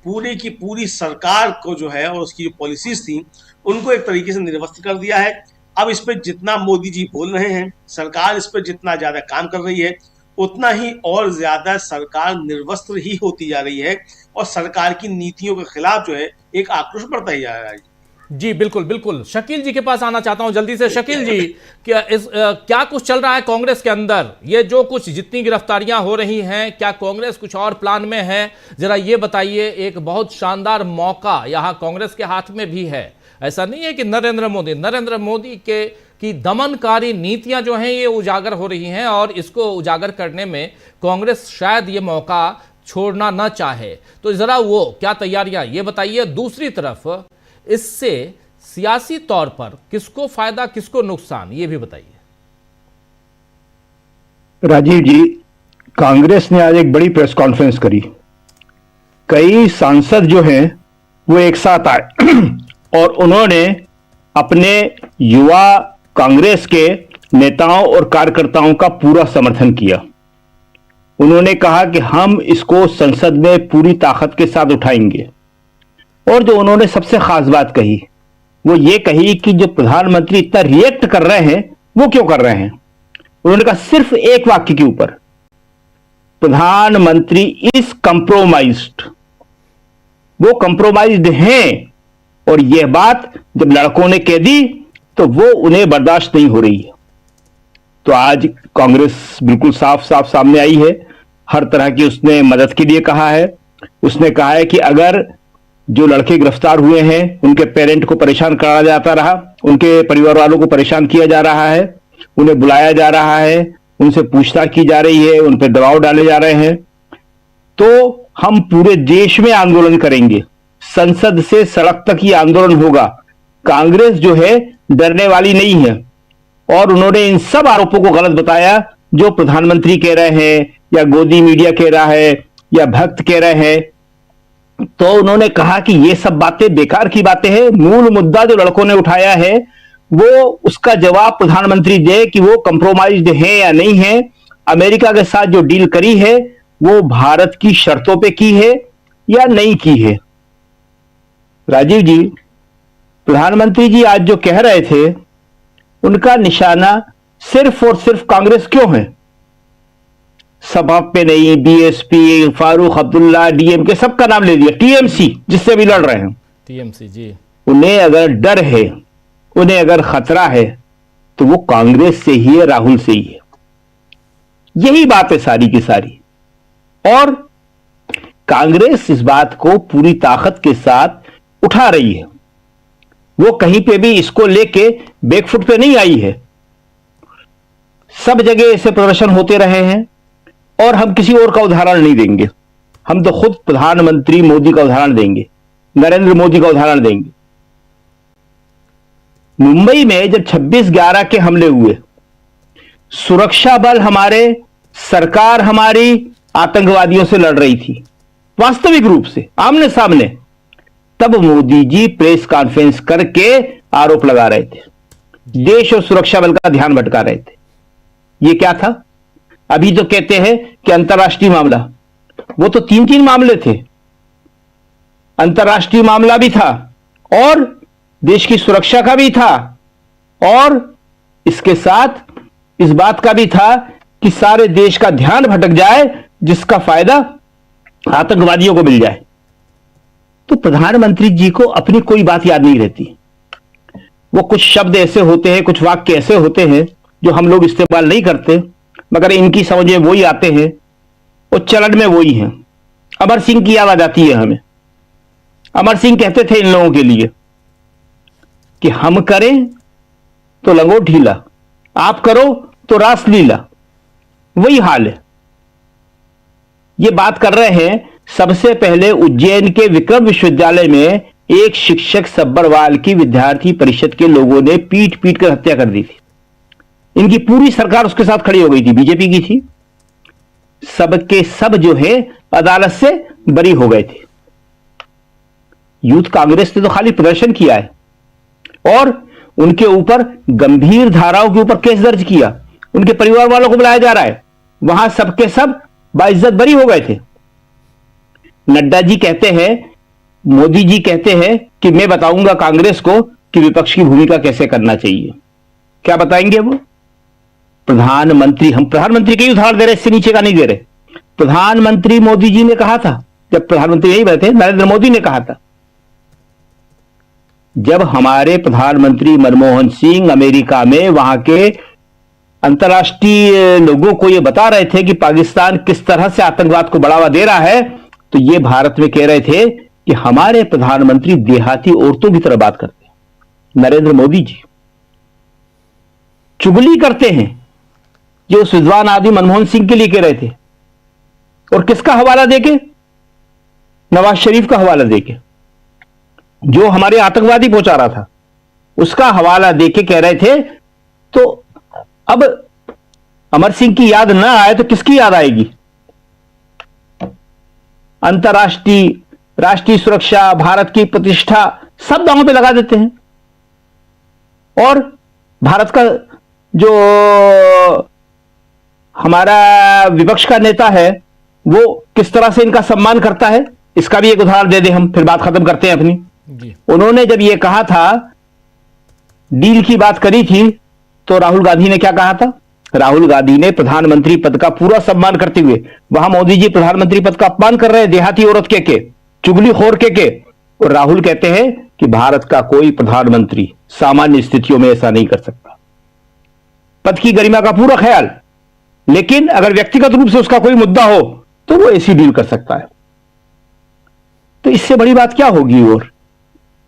पूरी की पूरी सरकार को जो है और उसकी जो पॉलिसीज थी उनको एक तरीके से निर्वस्त्र कर दिया है। अब इस पर जितना मोदी जी बोल रहे हैं, सरकार इस पर जितना ज्यादा काम कर रही है, उतना ही और ज्यादा सरकार निर्वस्त्र ही होती जा रही है और सरकार की नीतियों के खिलाफ जो है एक आक्रोश बढ़ता ही जा रहा है। जी बिल्कुल बिल्कुल, शकील जी के पास आना चाहता हूं जल्दी से। शकील जी, क्या कुछ चल रहा है कांग्रेस के अंदर? ये जो कुछ जितनी गिरफ्तारियां हो रही हैं, क्या कांग्रेस कुछ और प्लान में है? जरा ये बताइए। एक बहुत शानदार मौका यहां कांग्रेस के हाथ में भी है। ऐसा नहीं है कि नरेंद्र मोदी की दमनकारी नीतियां जो हैं ये उजागर हो रही हैं, और इसको उजागर करने में कांग्रेस शायद ये मौका छोड़ना ना चाहे। तो जरा वो क्या तैयारियां, ये बताइए। दूसरी तरफ, इससे सियासी तौर पर किसको फायदा किसको नुकसान, ये भी बताइए। राजीव जी, कांग्रेस ने आज एक बड़ी प्रेस कॉन्फ्रेंस करी। कई सांसद जो हैं वो एक साथ आए और उन्होंने अपने युवा कांग्रेस के नेताओं और कार्यकर्ताओं का पूरा समर्थन किया। उन्होंने कहा कि हम इसको संसद में पूरी ताकत के साथ उठाएंगे। और जो उन्होंने सबसे खास बात कही वो ये कही कि जो प्रधानमंत्री इतना रिएक्ट कर रहे हैं वो क्यों कर रहे हैं। उन्होंने कहा सिर्फ एक वाक्य के ऊपर, प्रधानमंत्री इज कंप्रोमाइज्ड, वो कंप्रोमाइज्ड हैं। और यह बात जब लड़कों ने कह दी तो वो उन्हें बर्दाश्त नहीं हो रही है। तो आज कांग्रेस बिल्कुल साफ साफ सामने आई है, हर तरह की उसने मदद के लिए कहा है। उसने कहा है कि अगर जो लड़के गिरफ्तार हुए हैं उनके पेरेंट को परेशान कराया जाता रहा, उनके परिवार वालों को परेशान किया जा रहा है, उन्हें बुलाया जा रहा है, उनसे पूछताछ की जा रही है, उन पर दबाव डाले जा रहे हैं, तो हम पूरे देश में आंदोलन करेंगे, संसद से सड़क तक ये आंदोलन होगा। कांग्रेस जो है डरने वाली नहीं है। और उन्होंने इन सब आरोपों को गलत बताया जो प्रधानमंत्री कह रहे हैं या गोदी मीडिया कह रहा है या भक्त कह रहे हैं। तो उन्होंने कहा कि ये सब बातें बेकार की बातें हैं। मूल मुद्दा जो लड़कों ने उठाया है वो उसका जवाब प्रधानमंत्री दे कि वो कंप्रोमाइज्ड है या नहीं है। अमेरिका के साथ जो डील करी है वो भारत की शर्तों पे की है या नहीं की है। राजीव जी, प्रधानमंत्री जी आज जो कह रहे थे उनका निशाना सिर्फ और सिर्फ कांग्रेस क्यों है? सभा पे नहीं, बीएसपी, फारूक अब्दुल्ला, डीएमके सबका नाम ले दिया, टीएमसी जिससे भी लड़ रहे हैं, टीएमसी जी। उन्हें अगर डर है, उन्हें अगर खतरा है तो वो कांग्रेस से ही है, राहुल से ही है। यही बात है सारी की सारी। और कांग्रेस इस बात को पूरी ताकत के साथ उठा रही है। वो कहीं पे भी इसको लेके बैकफुट पे नहीं आई है। सब जगह ऐसे प्रदर्शन होते रहे हैं और हम किसी और का उदाहरण नहीं देंगे। हम तो खुद प्रधानमंत्री मोदी का उदाहरण देंगे, नरेंद्र मोदी का उदाहरण देंगे। मुंबई में जब 26/11 के हमले हुए, सुरक्षा बल हमारे, सरकार हमारी आतंकवादियों से लड़ रही थी वास्तविक रूप से आमने सामने, तब मोदी जी प्रेस कॉन्फ्रेंस करके आरोप लगा रहे थे, देश और सुरक्षा बल का ध्यान भटका रहे थे। ये क्या था? अभी तो कहते हैं कि अंतर्राष्ट्रीय मामला, वो तो 3 मामले थे। अंतर्राष्ट्रीय मामला भी था और देश की सुरक्षा का भी था और इसके साथ इस बात का भी था कि सारे देश का ध्यान भटक जाए जिसका फायदा आतंकवादियों को मिल जाए। तो प्रधानमंत्री जी को अपनी कोई बात याद नहीं रहती। वो कुछ शब्द ऐसे होते हैं, कुछ वाक्य ऐसे होते हैं जो हम लोग इस्तेमाल नहीं करते, मगर इनकी समझ में वही आते हैं और चलन में वही हैं। अमर सिंह की याद आ जाती है हमें। अमर सिंह कहते थे इन लोगों के लिए कि हम करें तो लंगोट ढीला, आप करो तो रासलीला। वही हाल है। ये बात कर रहे हैं। सबसे पहले उज्जैन के विक्रम विश्वविद्यालय में एक शिक्षक सब्बरवाल की विद्यार्थी परिषद के लोगों ने पीट पीट कर हत्या कर दी थी। इनकी पूरी सरकार उसके साथ खड़ी हो गई थी, बीजेपी की थी। सबके सब जो है अदालत से बरी हो गए थे। यूथ कांग्रेस ने तो खाली प्रदर्शन किया है और उनके ऊपर गंभीर धाराओं के ऊपर केस दर्ज किया। उनके परिवार वालों को बुलाया जा रहा है, वहां सबके सब बाइज्जत बरी हो गए थे। नड्डा जी कहते हैं, मोदी जी कहते हैं कि मैं बताऊंगा कांग्रेस को कि विपक्ष की भूमिका कैसे करना चाहिए। क्या बताएंगे वो? प्रधानमंत्री, हम प्रधानमंत्री के ही उदाहरण दे रहे, इससे नीचे का नहीं दे रहे। प्रधानमंत्री मोदी जी ने कहा था, जब प्रधानमंत्री नहीं बैठे, नरेंद्र मोदी ने कहा था, जब हमारे प्रधानमंत्री मनमोहन सिंह अमेरिका में वहां के अंतर्राष्ट्रीय लोगों को यह बता रहे थे कि पाकिस्तान किस तरह से आतंकवाद को बढ़ावा दे रहा है, तो ये भारत में कह रहे थे कि हमारे प्रधानमंत्री देहाती औरतों की तरह बात करते हैं। नरेंद्र मोदी जी चुगली करते हैं जो उस विद्वान आदमी मनमोहन सिंह के लिए कह रहे थे। और किसका हवाला देके? नवाज शरीफ का हवाला देके, जो हमारे आतंकवादी पहुंचा रहा था। उसका हवाला देके कह रहे थे। तो अब अमर सिंह की याद ना आए तो किसकी याद आएगी? अंतर्राष्ट्रीय, राष्ट्रीय सुरक्षा, भारत की प्रतिष्ठा सब दांव पे लगा देते हैं। और भारत का जो हमारा विपक्ष का नेता है वो किस तरह से इनका सम्मान करता है, इसका भी एक उदाहरण दे दें हम, फिर बात खत्म करते हैं अपनी। उन्होंने जब ये कहा था, डील की बात करी थी, तो राहुल गांधी ने क्या कहा था? राहुल गांधी ने प्रधानमंत्री पद का पूरा सम्मान करते हुए, वहां मोदी जी प्रधानमंत्री पद का अपमान कर रहे हैं, देहाती औरत के चुगलीखोर के। और राहुल कहते हैं कि भारत का कोई प्रधानमंत्री सामान्य स्थितियों में ऐसा नहीं कर सकता। पद की गरिमा का पूरा ख्याल, लेकिन अगर व्यक्तिगत रूप से उसका कोई मुद्दा हो तो वो ऐसी डील कर सकता है। तो इससे बड़ी बात क्या होगी? और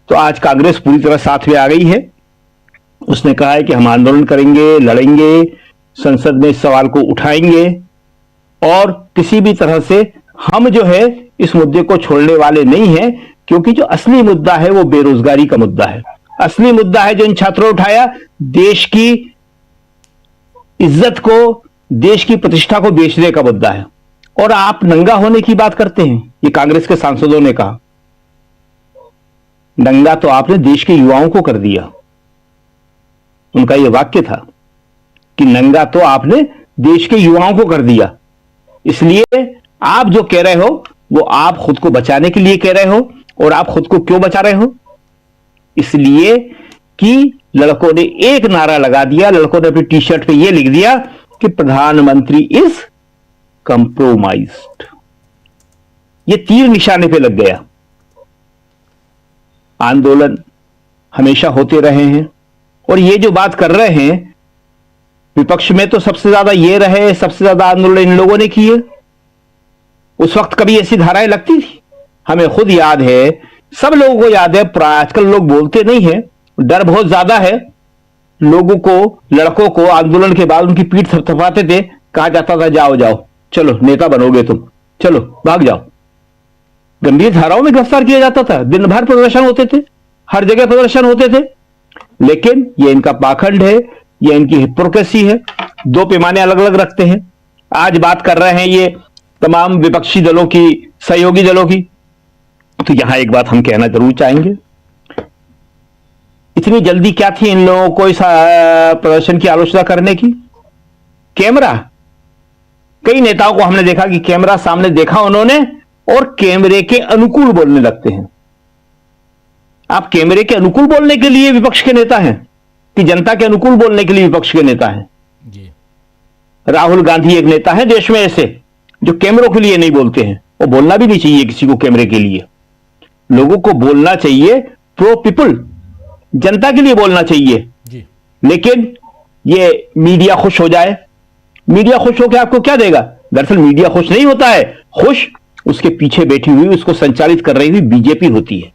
तो आज कांग्रेस पूरी तरह साथ में आ गई है। उसने कहा है कि हम आंदोलन करेंगे, लड़ेंगे, संसद में इस सवाल को उठाएंगे और किसी भी तरह से हम जो है इस मुद्दे को छोड़ने वाले नहीं हैं, क्योंकि जो असली मुद्दा है वो बेरोजगारी का मुद्दा है। असली मुद्दा है जो इन छात्रों ने उठाया, देश की इज्जत को, देश की प्रतिष्ठा को बेचने का मुद्दा है। और आप नंगा होने की बात करते हैं, ये कांग्रेस के सांसदों ने कहा। नंगा तो आपने देश के युवाओं को कर दिया। उनका यह वाक्य था कि नंगा तो आपने देश के युवाओं को कर दिया। इसलिए आप जो कह रहे हो वो आप खुद को बचाने के लिए कह रहे हो। और आप खुद को क्यों बचा रहे हो? इसलिए कि लड़कों ने एक नारा लगा दिया, लड़कों ने अपनी टी शर्ट पे यह लिख दिया कि प्रधानमंत्री इज कंप्रोमाइज्ड। ये तीर निशाने पे लग गया। आंदोलन हमेशा होते रहे हैं और ये जो बात कर रहे हैं, विपक्ष में तो सबसे ज्यादा ये रहे, सबसे ज्यादा आंदोलन इन लोगों ने किए। उस वक्त कभी ऐसी धाराएं लगती थी? हमें खुद याद है, सब लोगों को याद है। आजकल लोग बोलते नहीं हैं, डर बहुत ज्यादा है लोगों को। लड़कों को आंदोलन के बाद उनकी पीठ थपथपाते थे, कहा जाता था जाओ जाओ, चलो नेता बनोगे तुम, चलो भाग जाओ। गंभीर धाराओं में गिरफ्तार किया जाता था, दिन भर प्रदर्शन होते थे, हर जगह प्रदर्शन होते थे। लेकिन ये इनका पाखंड है, ये इनकी हिपोक्रेसी है। दो पैमाने अलग अलग रखते हैं। आज बात कर रहे हैं ये तमाम विपक्षी दलों की, सहयोगी दलों की। तो यहां एक बात हम कहना जरूर चाहेंगे, इतनी जल्दी क्या थी इन लोगों को इस प्रदर्शन की आलोचना करने की? कैमरा, कई नेताओं को हमने देखा कि कैमरा सामने देखा उन्होंने और कैमरे के अनुकूल बोलने लगते हैं। आप कैमरे के अनुकूल बोलने के लिए विपक्ष के नेता हैं कि जनता के अनुकूल बोलने के लिए विपक्ष के नेता हैं? जी। राहुल गांधी एक नेता है देश में ऐसे जो कैमरों के लिए नहीं बोलते हैं, और बोलना भी नहीं चाहिए किसी को कैमरे के लिए। लोगों को बोलना चाहिए प्रो पीपल, जनता के लिए बोलना चाहिए जी। लेकिन ये मीडिया खुश हो जाए, मीडिया खुश होकर आपको क्या देगा? दरअसल मीडिया खुश नहीं होता है, खुश उसके पीछे बैठी हुई, उसको संचालित कर रही हुई बीजेपी होती है।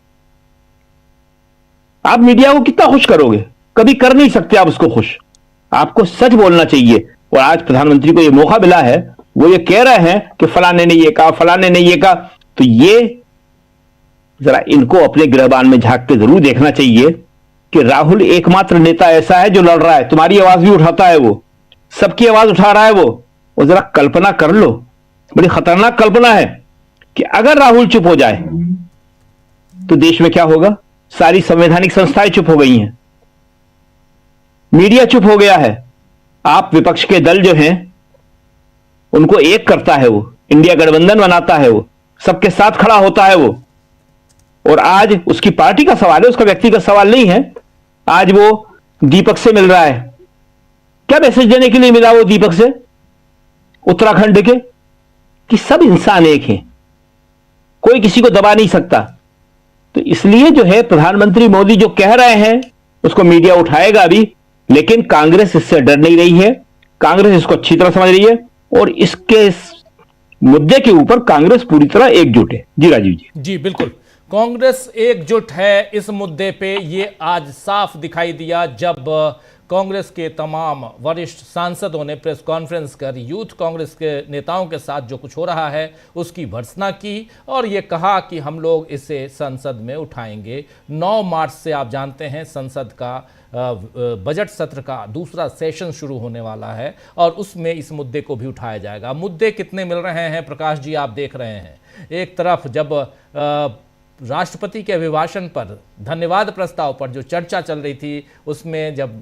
आप मीडिया को कितना खुश करोगे? कभी कर नहीं सकते आप उसको खुश। आपको सच बोलना चाहिए। और आज प्रधानमंत्री को यह मौका मिला है, वो ये कह रहे हैं कि फलाने ने ये कहा, फलाने ने ये कहा। तो ये जरा इनको अपने गृहबान में झांक के जरूर देखना चाहिए कि राहुल एकमात्र नेता ऐसा है जो लड़ रहा है। तुम्हारी आवाज भी उठाता है, वो सबकी आवाज उठा रहा है वो। और जरा कल्पना कर लो, बड़ी खतरनाक कल्पना है कि अगर राहुल चुप हो जाए तो देश में क्या होगा? सारी संवैधानिक संस्थाएं चुप हो गई हैं, मीडिया चुप हो गया है। आप विपक्ष के दल जो हैं उनको एक करता है वो, इंडिया गठबंधन बनाता है वो, सबके साथ खड़ा होता है वो। और आज उसकी पार्टी का सवाल है, उसका व्यक्तिगत सवाल नहीं है। आज वो दीपक से मिल रहा है। क्या मैसेज देने के लिए मिला वो दीपक से, उत्तराखंड के? कि सब इंसान एक हैं, कोई किसी को दबा नहीं सकता। तो इसलिए जो है प्रधानमंत्री मोदी जो कह रहे हैं उसको मीडिया उठाएगा भी, लेकिन कांग्रेस इससे डर नहीं रही है। कांग्रेस इसको अच्छी तरह समझ रही है और इसके मुद्दे के ऊपर कांग्रेस पूरी तरह एकजुट है। जी राजीव जी। जी बिल्कुल, कांग्रेस एकजुट है इस मुद्दे पे। ये आज साफ दिखाई दिया जब कांग्रेस के तमाम वरिष्ठ सांसदों ने प्रेस कॉन्फ्रेंस कर यूथ कांग्रेस के नेताओं के साथ जो कुछ हो रहा है उसकी भर्त्सना की और ये कहा कि हम लोग इसे संसद में उठाएंगे। 9 मार्च से आप जानते हैं संसद का बजट सत्र का दूसरा सेशन शुरू होने वाला है और उसमें इस मुद्दे को भी उठाया जाएगा। मुद्दे कितने मिल रहे हैं प्रकाश जी, आप देख रहे हैं। एक तरफ जब राष्ट्रपति के अभिभाषण पर, धन्यवाद प्रस्ताव पर जो चर्चा चल रही थी, उसमें जब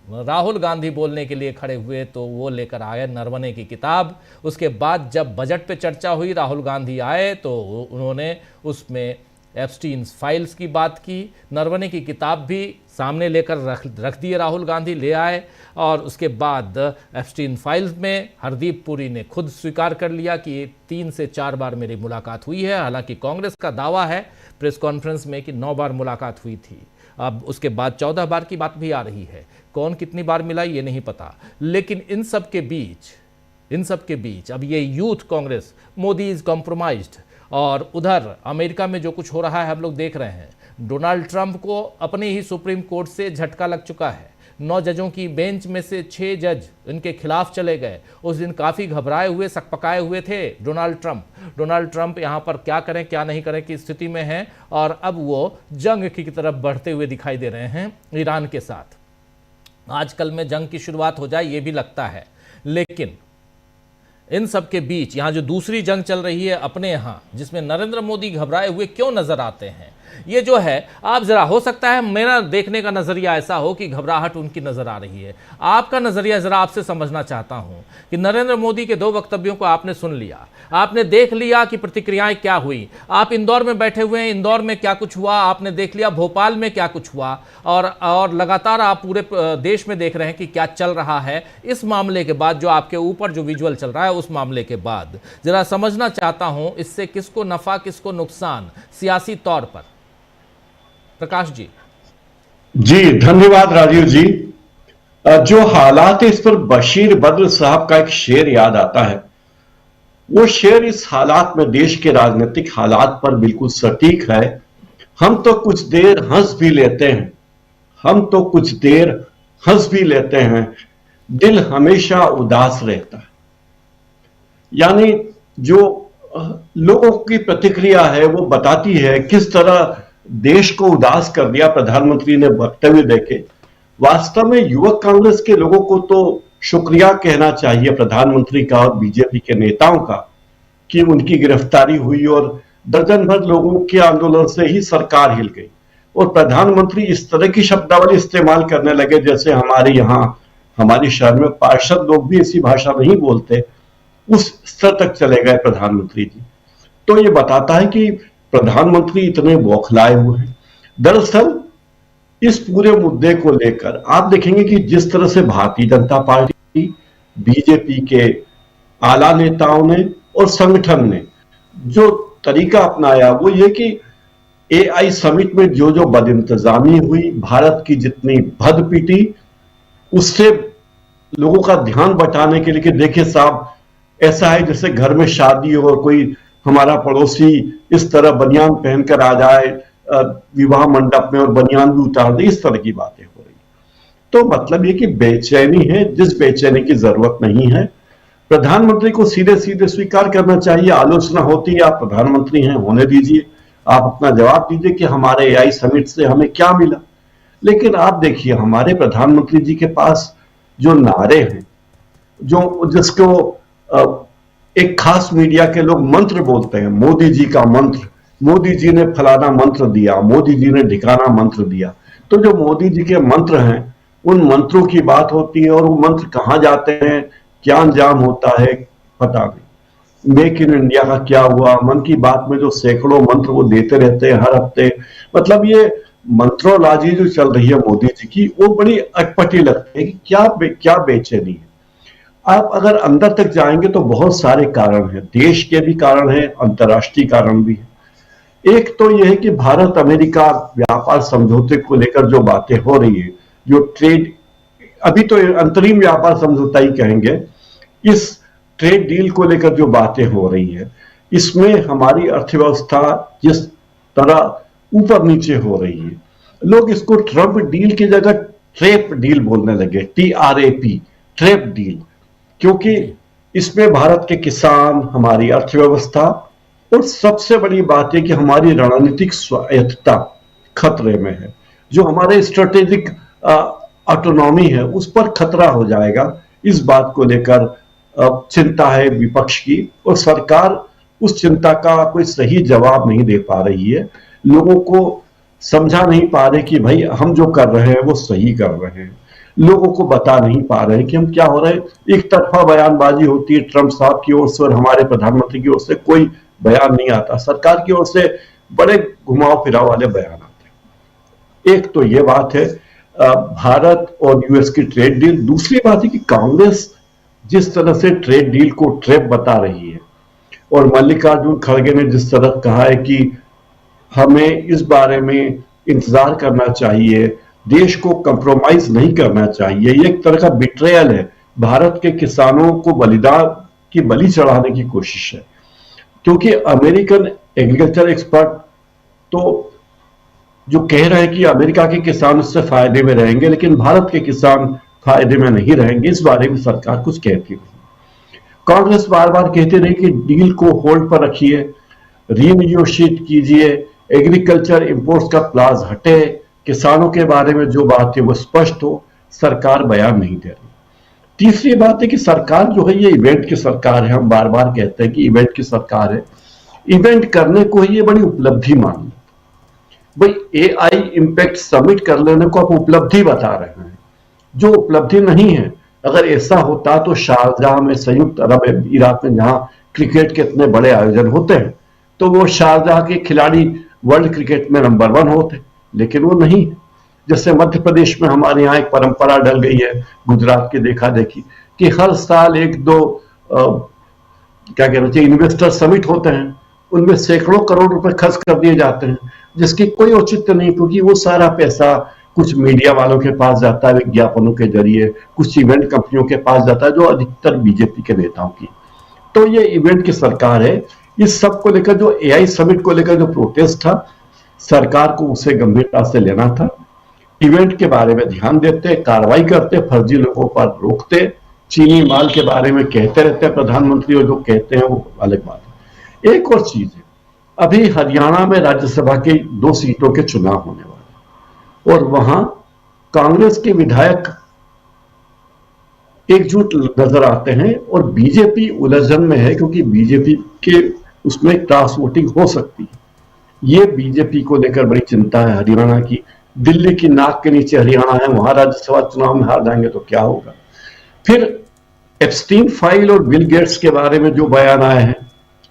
राहुल गांधी बोलने के लिए खड़े हुए तो वो लेकर आए नरवणे की किताब। उसके बाद जब बजट पे चर्चा हुई, राहुल गांधी आए तो उन्होंने उसमें एप्स्टीन फाइल्स की बात की। नरवणे की किताब भी सामने लेकर रख दिए, राहुल गांधी ले आए और उसके बाद एप्स्टीन फाइल्स में हरदीप पुरी ने खुद स्वीकार कर लिया कि 3 से 4 बार मेरी मुलाकात हुई है। हालांकि कांग्रेस का दावा है प्रेस कॉन्फ्रेंस में कि 9 बार मुलाकात हुई थी। अब उसके बाद 14 बार की बात भी आ रही है। कौन कितनी बार मिला ये नहीं पता, लेकिन इन सब के बीच अब ये youth Congress, Modi is compromised, और उधर अमेरिका में जो कुछ हो रहा है हम लोग देख रहे हैं। डोनाल्ड ट्रंप को अपने ही सुप्रीम कोर्ट से झटका लग चुका है। 9 जजों की बेंच में से 6 जज इनके खिलाफ चले गए। उस दिन काफ़ी घबराए हुए, सकपकाए हुए थे डोनाल्ड ट्रंप यहाँ पर क्या करें क्या नहीं करें की स्थिति में हैं और अब वो जंग की तरफ बढ़ते हुए दिखाई दे रहे हैं ईरान के साथ। आजकल में जंग की शुरुआत हो जाए ये भी लगता है, लेकिन इन सब के बीच यहाँ जो दूसरी जंग चल रही है अपने यहाँ, जिसमें नरेंद्र मोदी घबराए हुए क्यों नजर आते हैं, ये जो है आप जरा, हो सकता है मेरा देखने का नजरिया ऐसा हो कि घबराहट उनकी नजर आ रही है। आपका नजरिया जरा आपसे समझना चाहता हूं कि नरेंद्र मोदी के 2 वक्तव्यों को आपने सुन लिया, आपने देख लिया कि प्रतिक्रियाएं क्या हुई। आप इंदौर में बैठे हुए हैं, इंदौर में क्या कुछ हुआ आपने देख लिया, भोपाल में क्या कुछ हुआ, और लगातार आप पूरे देश में देख रहे हैं कि क्या चल रहा है। इस मामले के बाद जो आपके ऊपर जो विजुअल चल रहा है, उस मामले के बाद जरा समझना चाहता हूं इससे किसको नफा किसको नुकसान सियासी तौर पर। प्रकाश जी। जी धन्यवाद राजीव जी। जो हालात है इस पर बशीर बद्र साहब का एक शेर याद आता है। वो शेर इस हालात में, देश के राजनीतिक हालात पर बिल्कुल सटीक है। हम तो कुछ देर हंस भी लेते हैं, दिल हमेशा उदास रहता है। यानी जो लोगों की प्रतिक्रिया है वो बताती है किस तरह देश को उदास कर दिया प्रधानमंत्री ने वक्तव्य देके। वास्तव में युवक कांग्रेस के लोगों को तो शुक्रिया कहना चाहिए प्रधानमंत्री का और बीजेपी के नेताओं का कि उनकी गिरफ्तारी हुई और दर्जन भर लोगों के आंदोलन से ही सरकार हिल गई और प्रधानमंत्री इस तरह की शब्दावली इस्तेमाल करने लगे जैसे हमारे यहाँ, हमारे शहर में पार्षद लोग भी ऐसी भाषा नहीं बोलते। उस स्तर तक चले गए प्रधानमंत्री जी। तो ये बताता है कि प्रधानमंत्री इतने बौखलाए हुए हैं। दरअसल इस पूरे मुद्दे को लेकर आप देखेंगे कि जिस तरह से भारतीय जनता पार्टी, बीजेपी के आला नेताओं ने और संगठन ने जो तरीका अपनाया वो ये कि एआई समिट में जो जो बदइंतजामी हुई, भारत की जितनी भद पीटी, उससे लोगों का ध्यान बटाने के लिए कि देखिए साहब ऐसा है जैसे घर में शादी हो और कोई हमारा पड़ोसी इस तरह बनियान पहनकर आ जाए विवाह मंडप में और बनियान भी उतार दे, इस तरह की बातें हो रही। तो मतलब ये कि बेचैनी है जिस बेचैनी की जरूरत नहीं है। प्रधानमंत्री को सीधे सीधे स्वीकार करना चाहिए। आलोचना होती है, आप प्रधानमंत्री हैं, होने दीजिए, आप अपना जवाब दीजिए कि हमारे एआई समिट से हमें क्या मिला। लेकिन आप देखिए हमारे प्रधानमंत्री जी के पास जो नारे हैं, जो जिसको एक खास मीडिया के लोग मंत्र बोलते हैं, मोदी जी का मंत्र, मोदी जी ने फलाना मंत्र दिया, मोदी जी ने ढिकाना मंत्र दिया। तो जो मोदी जी के मंत्र हैं उन मंत्रों की बात होती है और वो मंत्र कहां जाते हैं, क्या अंजाम होता है पता नहीं। मेक इन इंडिया का क्या हुआ, मन की बात में जो सैकड़ों मंत्र वो देते रहते हैं हर हफ्ते। मतलब ये मंत्रोलाजी जो चल रही है मोदी जी की, वो बड़ी अटपटी लगती है कि क्या बेचैनी है। आप अगर अंदर तक जाएंगे तो बहुत सारे कारण हैं, देश के भी कारण हैं, अंतर्राष्ट्रीय कारण भी है। एक तो यह है कि भारत अमेरिका व्यापार समझौते को लेकर जो बातें हो रही है, जो ट्रेड, अभी तो अंतरिम व्यापार समझौता ही कहेंगे, इस ट्रेड डील को लेकर जो बातें हो रही है, इसमें हमारी अर्थव्यवस्था जिस तरह ऊपर नीचे हो रही है, लोग इसको ट्रंप डील की जगह ट्रैप डील बोलने लगे, TRAP, ट्रैप डील, क्योंकि इसमें भारत के किसान, हमारी अर्थव्यवस्था और सबसे बड़ी बात है कि हमारी रणनीतिक स्वायत्तता खतरे में है। जो हमारे स्ट्रेटेजिक ऑटोनॉमी है उस पर खतरा हो जाएगा। इस बात को लेकर चिंता है विपक्ष की, और सरकार उस चिंता का कोई सही जवाब नहीं दे पा रही है। लोगों को समझा नहीं पा रहे कि भाई हम जो कर रहे हैं वो सही कर रहे हैं। लोगों को बता नहीं पा रहे कि हम क्या हो रहे हैं। एक तरफा बयानबाजी होती है ट्रंप साहब की ओर से और हमारे प्रधानमंत्री की ओर से कोई बयान नहीं आता। सरकार की ओर से बड़े घुमाव फिराव वाले बयान आते हैं। एक तो ये बात है भारत और यूएस की ट्रेड डील। दूसरी बात है कि कांग्रेस जिस तरह से ट्रेड डील को ट्रैप बता रही है, और मल्लिकार्जुन खड़गे ने जिस तरह कहा है कि हमें इस बारे में इंतजार करना चाहिए, देश को कंप्रोमाइज नहीं करना चाहिए, ये एक तरह का बिट्रेयल है। भारत के किसानों को बलिदान की बलि चढ़ाने की कोशिश है, क्योंकि अमेरिकन एग्रीकल्चर एक्सपर्ट तो जो कह रहे हैं कि अमेरिका के किसान उससे फायदे में रहेंगे, लेकिन भारत के किसान फायदे में नहीं रहेंगे, इस बारे में सरकार कुछ कहती नहीं। कांग्रेस बार बार कहते रही कि डील को होल्ड पर रखिए, रीनिगोशिएट कीजिए, एग्रीकल्चर इंपोर्ट्स का क्लॉज हटे, किसानों के बारे में जो बात है वो स्पष्ट हो। सरकार बयान नहीं दे रही। तीसरी बात है कि सरकार जो है ये इवेंट की सरकार है। हम बार बार कहते हैं कि इवेंट की सरकार है। इवेंट करने को ही ये बड़ी उपलब्धि मान लो। भाई AI इम्पैक्ट समिट कर लेने को आप उपलब्धि बता रहे हैं, जो उपलब्धि नहीं है। अगर ऐसा होता तो शारजाह में, संयुक्त अरब इराक में, जहां क्रिकेट के इतने बड़े आयोजन होते हैं, तो वो शारजाह के खिलाड़ी वर्ल्ड क्रिकेट में नंबर 1 होते, लेकिन वो नहीं। जैसे मध्य प्रदेश में हमारे यहाँ एक परंपरा डल गई है, गुजरात के देखा देखी, कि हर साल 1-2 क्या कहना चाहिए इन्वेस्टर समिट होते हैं, उनमें सैकड़ों करोड़ रुपए खर्च कर दिए जाते हैं, जिसकी कोई औचित्य नहीं, क्योंकि वो सारा पैसा कुछ मीडिया वालों के पास जाता है विज्ञापनों के जरिए, कुछ इवेंट कंपनियों के पास जाता है, जो अधिकतर बीजेपी के नेताओं की। तो ये इवेंट की सरकार है। इस सब को लेकर जो AI समिट को लेकर जो प्रोटेस्ट था, सरकार को उसे गंभीरता से लेना था। इवेंट के बारे में ध्यान देते, कार्रवाई करते, फर्जी लोगों पर रोकते, चीनी माल के बारे में कहते रहते हैं प्रधानमंत्री, और जो कहते हैं वो अलग बात है। एक और चीज है, अभी हरियाणा में राज्यसभा की 2 सीटों के चुनाव होने वाले, और वहां कांग्रेस के विधायक एकजुट नजर आते हैं और बीजेपी उलझन में है, क्योंकि बीजेपी के उसमें क्रॉस वोटिंग हो सकती है। ये बीजेपी को लेकर बड़ी चिंता है हरियाणा की। दिल्ली की नाक के नीचे हरियाणा है, वहां राज्यसभा चुनाव में हार जाएंगे तो क्या होगा। फिर एप्स्टीन फाइल और बिल गेट्स के बारे में जो बयान आए हैं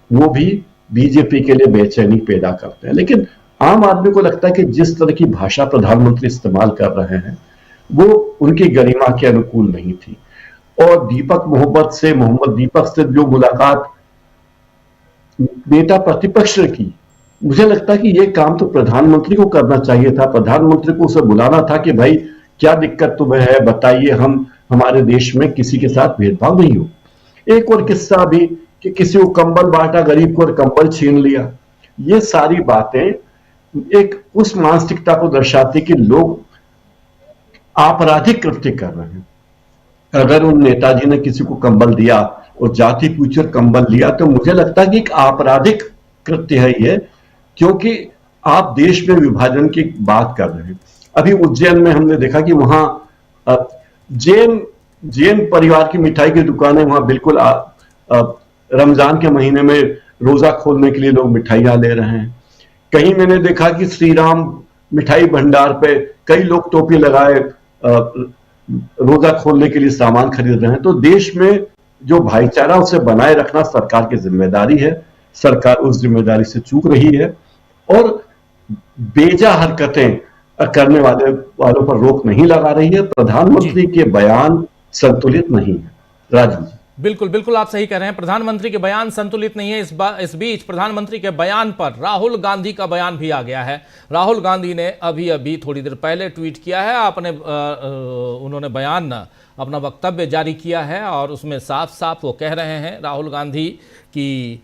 वो भी बीजेपी के लिए बेचैनी पैदा करते हैं। लेकिन आम आदमी को लगता है कि जिस तरह की भाषा प्रधानमंत्री इस्तेमाल कर रहे हैं वो उनकी गरिमा के अनुकूल नहीं थी। और मोहम्मद दीपक से जो मुलाकात नेता प्रतिपक्ष ने की, मुझे लगता है कि यह काम तो प्रधानमंत्री को करना चाहिए था। प्रधानमंत्री को उसे बुलाना था कि भाई क्या दिक्कत तुम्हें है, बताइए, हम हमारे देश में किसी के साथ भेदभाव नहीं हो। एक और किस्सा भी कि किसी को कंबल बांटा, गरीब को कंबल छीन लिया। ये सारी बातें एक उस मानसिकता को दर्शाती कि लोग आपराधिक कृत्य कर रहे हैं। अगर उन नेताजी ने किसी को कंबल दिया और जाति पूछकर कंबल लिया तो मुझे लगता है कि एक आपराधिक कृत्य है ये, क्योंकि आप देश में विभाजन की बात कर रहे हैं। अभी उज्जैन में हमने देखा कि वहां जैन परिवार की मिठाई की दुकानें वहां बिल्कुल रमजान के महीने में रोजा खोलने के लिए लोग मिठाइयां ले रहे हैं। कहीं मैंने देखा कि श्री राम मिठाई भंडार पे कई लोग टोपी लगाए रोजा खोलने के लिए सामान खरीद रहे हैं। तो देश में जो भाईचारा उसे बनाए रखना सरकार की जिम्मेदारी है। सरकार उस जिम्मेदारी से चूक रही है और बेजा हरकतें करने वालों पर रोक नहीं लगा रही है। प्रधानमंत्री के बयान संतुलित नहीं है। राजू जी, बिल्कुल बिल्कुल आप सही कह रहे हैं, प्रधानमंत्री के बयान संतुलित नहीं है। इस बीच प्रधानमंत्री के बयान पर राहुल गांधी का बयान भी आ गया है। राहुल गांधी ने अभी थोड़ी देर पहले ट्वीट किया है, उन्होंने बयान अपना वक्तव्य जारी किया है और उसमें साफ साफ वो कह रहे हैं राहुल गांधी कि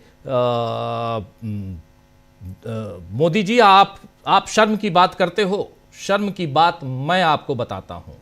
मोदी जी आप शर्म की बात करते हो। शर्म की बात मैं आपको बताता हूं।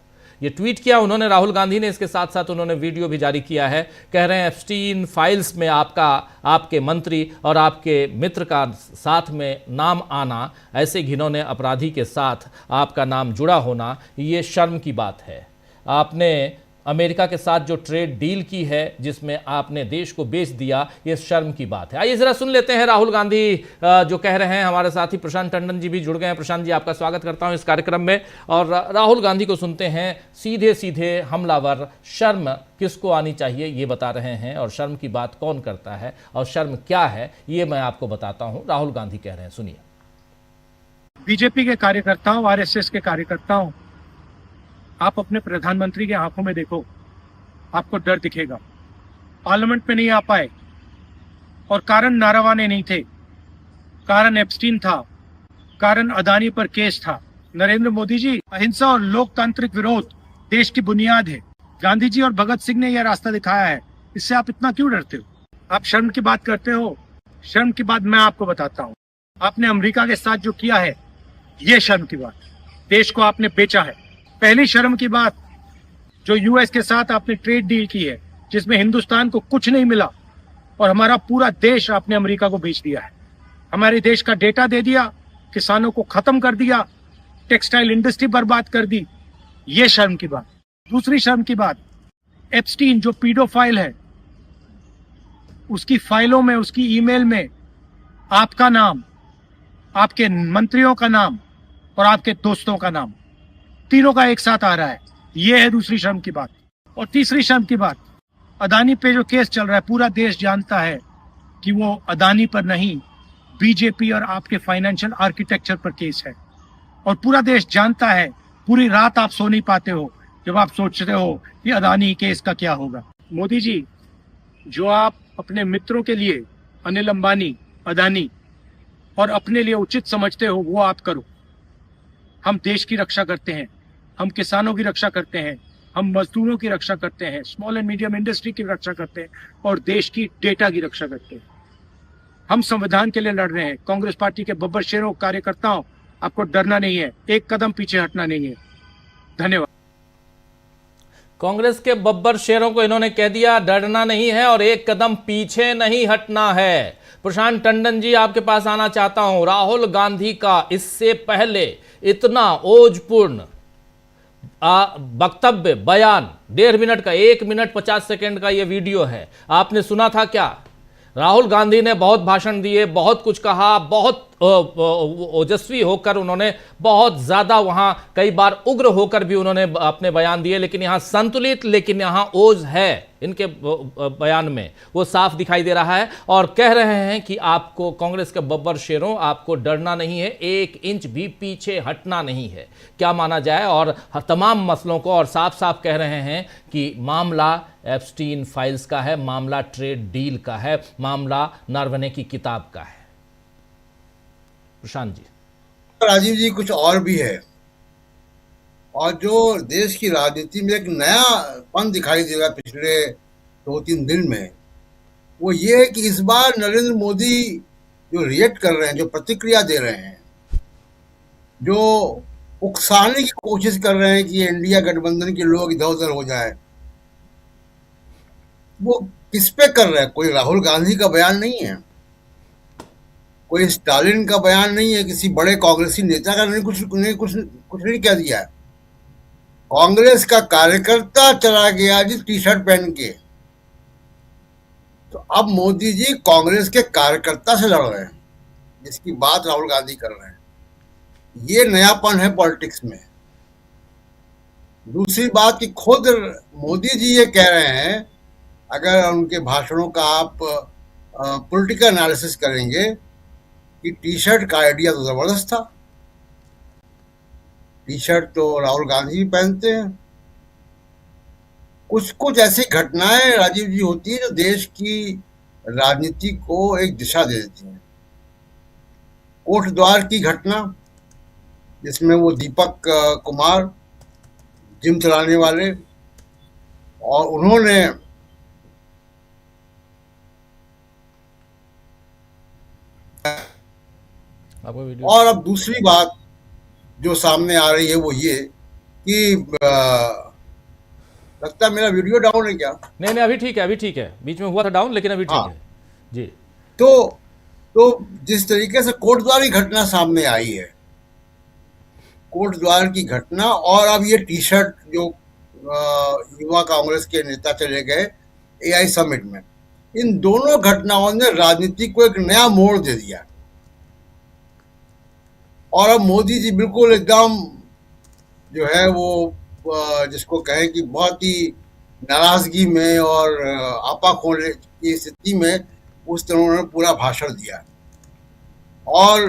ये ट्वीट किया उन्होंने, राहुल गांधी ने। इसके साथ साथ उन्होंने वीडियो भी जारी किया है। कह रहे हैं एप्स्टीन फाइल्स में आपके मंत्री और आपके मित्र का साथ में नाम आना, ऐसे घिनौने अपराधी के साथ आपका नाम जुड़ा होना, ये शर्म की बात है। आपने अमेरिका के साथ जो ट्रेड डील की है, जिसमें आपने देश को बेच दिया, ये शर्म की बात है। आइए जरा सुन लेते हैं राहुल गांधी जो कह रहे हैं। हमारे साथी प्रशांत टंडन जी भी जुड़ गए हैं। प्रशांत जी, आपका स्वागत करता हूं इस कार्यक्रम में। और राहुल गांधी को सुनते हैं। सीधे सीधे हमलावर, शर्म किसको आनी चाहिए ये बता रहे हैं, और शर्म की बात कौन करता है और शर्म क्या है ये मैं आपको बताता हूं। राहुल गांधी कह रहे हैं, सुनिए। बीजेपी के कार्यकर्ताओं, आरएसएस के कार्यकर्ताओं, आप अपने प्रधानमंत्री के आंखों में देखो, आपको डर दिखेगा। पार्लियामेंट में नहीं आ पाए और कारण नारावाने नहीं थे, कारण एप्स्टीन था, कारण अदानी पर केस था। नरेंद्र मोदी जी, अहिंसा और लोकतांत्रिक विरोध देश की बुनियाद है। गांधी जी और भगत सिंह ने यह रास्ता दिखाया है। इससे आप इतना क्यों डरते हो? आप शर्म की बात करते हो। शर्म की बात मैं आपको बताता हूँ। आपने अमेरिका के साथ जो किया है, ये शर्म की बात। देश को आपने बेचा है। पहली शर्म की बात, जो यूएस के साथ आपने ट्रेड डील की है, जिसमें हिंदुस्तान को कुछ नहीं मिला और हमारा पूरा देश आपने अमेरिका को बेच दिया है। हमारे देश का डेटा दे दिया, किसानों को खत्म कर दिया, टेक्सटाइल इंडस्ट्री बर्बाद कर दी। ये शर्म की बात। दूसरी शर्म की बात, एप्स्टीन जो पीडोफाइल है, उसकी फाइलों में, उसकी ईमेल में आपका नाम, आपके मंत्रियों का नाम और आपके दोस्तों का नाम, तीनों का एक साथ आ रहा है। ये है दूसरी शर्म की बात। और तीसरी शर्म की बात, अदानी पे जो केस चल रहा है, पूरा देश जानता है कि वो अदानी पर नहीं, बीजेपी और आपके फाइनेंशियल आर्किटेक्चर पर केस है। और पूरा देश जानता है, पूरी रात आप सो नहीं पाते हो जब आप सोचते हो कि अदानी केस का क्या होगा। मोदी जी, जो आप अपने मित्रों के लिए, अनिल अंबानी, अदानी, और अपने लिए उचित समझते हो, वो आप करो। हम देश की रक्षा करते हैं, हम किसानों की रक्षा करते हैं, हम मजदूरों की रक्षा करते हैं, स्मॉल एंड मीडियम इंडस्ट्री की रक्षा करते हैं और देश की डेटा की रक्षा करते हैं। हम संविधान के लिए लड़ रहे हैं। कांग्रेस पार्टी के बब्बर शेरों, कार्यकर्ताओं, आपको डरना नहीं है, एक कदम पीछे हटना नहीं है। धन्यवाद। कांग्रेस के बब्बर शेरों को इन्होंने कह दिया डरना नहीं है और एक कदम पीछे नहीं हटना है। प्रशांत टंडन जी, आपके पास आना चाहता हूं। राहुल गांधी का इससे पहले इतना ओजपूर्ण वक्तव्य, बयान, 1.5 मिनट का, 1 मिनट 50 सेकंड का यह वीडियो है, आपने सुना था क्या? राहुल गांधी ने बहुत भाषण दिए, बहुत कुछ कहा, बहुत ओजस्वी होकर उन्होंने, बहुत ज्यादा वहां कई बार उग्र होकर भी उन्होंने अपने बयान दिए, लेकिन यहां संतुलित, लेकिन यहां ओज है इनके बयान में, वो साफ दिखाई दे रहा है। और कह रहे हैं कि आपको, कांग्रेस के बब्बर शेरों, आपको डरना नहीं है, 1 इंच भी पीछे हटना नहीं है। क्या माना जाए? और तमाम मसलों को, और साफ साफ कह रहे हैं कि मामला एप्स्टीन फाइल्स का है, मामला ट्रेड डील का है, मामला नरवणे की किताब का है। प्रशांत जी। राजीव जी, कुछ और भी है, और जो देश की राजनीति में एक नयापन दिखाई दे रहा है पिछले 2-3 दिन में, वो ये है कि इस बार नरेंद्र मोदी जो रिएक्ट कर रहे हैं, जो प्रतिक्रिया दे रहे हैं, जो उकसाने की कोशिश कर रहे हैं कि इंडिया गठबंधन के लोग इधर उधर हो जाए, वो किस पे कर रहे हैं? कोई राहुल गांधी का बयान नहीं है, कोई स्टालिन का बयान नहीं है, किसी बड़े कांग्रेसी नेता का नहीं, कुछ नहीं कह दिया है। कांग्रेस का कार्यकर्ता चला गया जी टी शर्ट पहन के। तो अब मोदी जी कांग्रेस के कार्यकर्ता से लड़ रहे हैं, जिसकी बात राहुल गांधी कर रहे हैं। ये नयापन है पॉलिटिक्स में। दूसरी बात कि खुद मोदी जी ये कह रहे हैं, अगर उनके भाषणों का आप पॉलिटिकल एनालिसिस करेंगे, कि टी शर्ट का आइडिया तो जबरदस्त था। टी शर्ट तो राहुल गांधी भी पहनते हैं। कुछ ऐसी घटनाएं राजीव जी होती है जो देश की राजनीति को एक दिशा दे देती हैं। कोटद्वार की घटना, जिसमें वो दीपक कुमार, जिम चलाने वाले, और उन्होंने और अब दूसरी बात जो सामने आ रही है वो ये कि लगता है मेरा वीडियो डाउन है क्या? नहीं नहीं, अभी ठीक है, अभी ठीक है। बीच में हुआ था डाउन, लेकिन अभी ठीक हाँ। है जी। तो जिस तरीके से कोटद्वार की घटना सामने आई है, कोटद्वार की घटना, और अब ये टी शर्ट जो युवा कांग्रेस के नेता चले गए एआई समिट में, इन दोनों घटनाओं ने राजनीति को एक नया मोड़ दे दिया। और अब मोदी जी बिल्कुल एकदम जो है वो जिसको कहें कि बहुत ही नाराजगी में और आपा खोलने की स्थिति में उस तरह उन्होंने पूरा भाषण दिया। और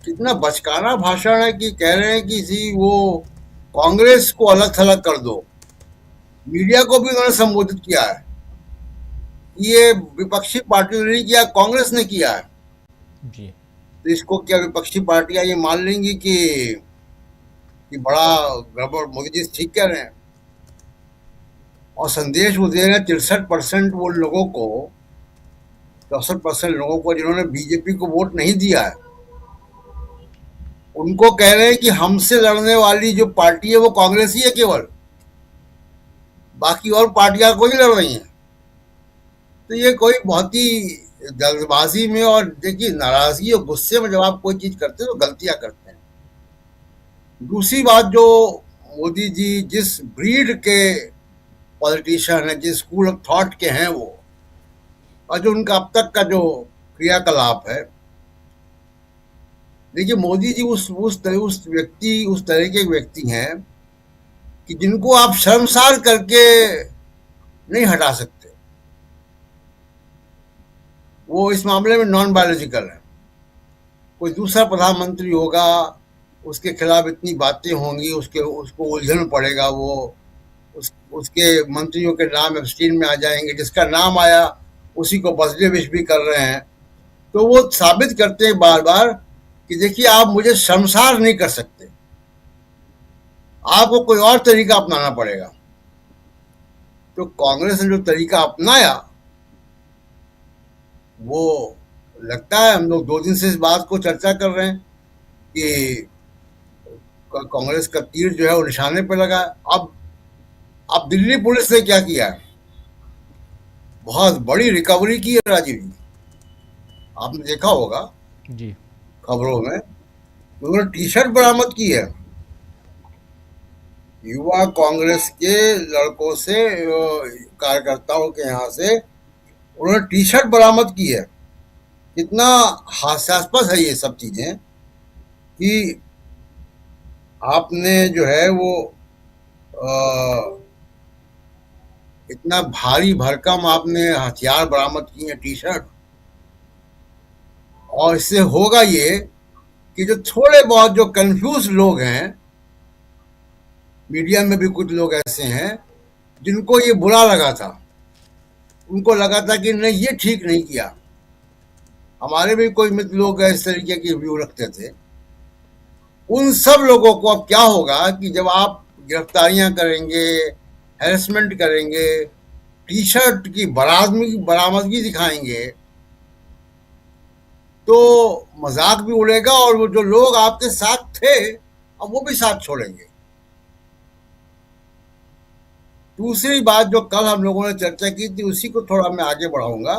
कितना बचकाना भाषण है कि कह रहे हैं कि जी वो कांग्रेस को अलग थलग कर दो। मीडिया को भी उन्होंने संबोधित किया है। ये विपक्षी पार्टी ने नहीं किया, कांग्रेस ने किया है जी। तो इसको क्या विपक्षी पार्टियां ये मान लेंगी कि बड़ा गड़बड़, मोदी जी ठीक कह रहे हैं। और संदेश वो दे रहे हैं 63% वो लोगों को, 64% लोगों को जिन्होंने बीजेपी को वोट नहीं दिया है, उनको कह रहे हैं कि हमसे लड़ने वाली जो पार्टी है वो कांग्रेस ही है केवल, बाकी और पार्टियां कोई लड़ रही हैं। तो ये कोई बहुत ही जल्दबाजी में, और देखिए नाराजगी और गुस्से में जब आप कोई चीज करते हैं तो गलतियां करते हैं। दूसरी बात, जो मोदी जी जिस ब्रीड के पॉलिटिशियन है, जिस स्कूल ऑफ थॉट के हैं वो, और जो उनका अब तक का जो क्रियाकलाप है, देखिए मोदी जी उस तरह के व्यक्ति हैं कि जिनको आप शर्मसार करके नहीं हटा सकते। वो इस मामले में नॉन बायोलॉजिकल है। कोई दूसरा प्रधानमंत्री होगा, उसके खिलाफ इतनी बातें होंगी, उसको उलझन में पड़ेगा, वो उसके मंत्रियों के नाम एब्स्टीन में आ जाएंगे, जिसका नाम आया उसी को बर्थडे विश भी कर रहे हैं। तो वो साबित करते हैं बार बार कि देखिए आप मुझे शर्मसार नहीं कर सकते, आपको कोई और तरीका अपनाना पड़ेगा। तो कांग्रेस ने जो तरीका अपनाया वो लगता है, हम लोग 2 दिन से इस बात को चर्चा कर रहे हैं कि कांग्रेस का तीर जो है वो निशाने पे लगा। अब दिल्ली पुलिस ने क्या किया है, बहुत बड़ी रिकवरी की है राजीव जी, आपने देखा होगा जी खबरों में। उन्होंने टी शर्ट बरामद की है युवा कांग्रेस के लड़कों से, कार्यकर्ताओं के यहाँ से उन्होंने टी शर्ट बरामद की है। कितना हास्यास्पद है ये सब चीजें कि आपने जो है वो इतना भारी भरकम आपने हथियार बरामद किए हैं, टी शर्ट। और इससे होगा ये कि जो थोड़े बहुत जो कंफ्यूज लोग हैं, मीडिया में भी कुछ लोग ऐसे हैं जिनको ये बुरा लगा था, उनको लगा था कि नहीं ये ठीक नहीं किया। हमारे भी कोई मित्र लोग इस तरीके की व्यू रखते थे। उन सब लोगों को अब क्या होगा कि जब आप गिरफ्तारियां करेंगे, हैरेसमेंट करेंगे, टी शर्ट की बरामदगी दिखाएंगे, तो मजाक भी उड़ेगा और वो जो लोग आपके साथ थे अब वो भी साथ छोड़ेंगे। दूसरी बात जो कल हम लोगों ने चर्चा की थी, उसी को थोड़ा मैं आगे बढ़ाऊंगा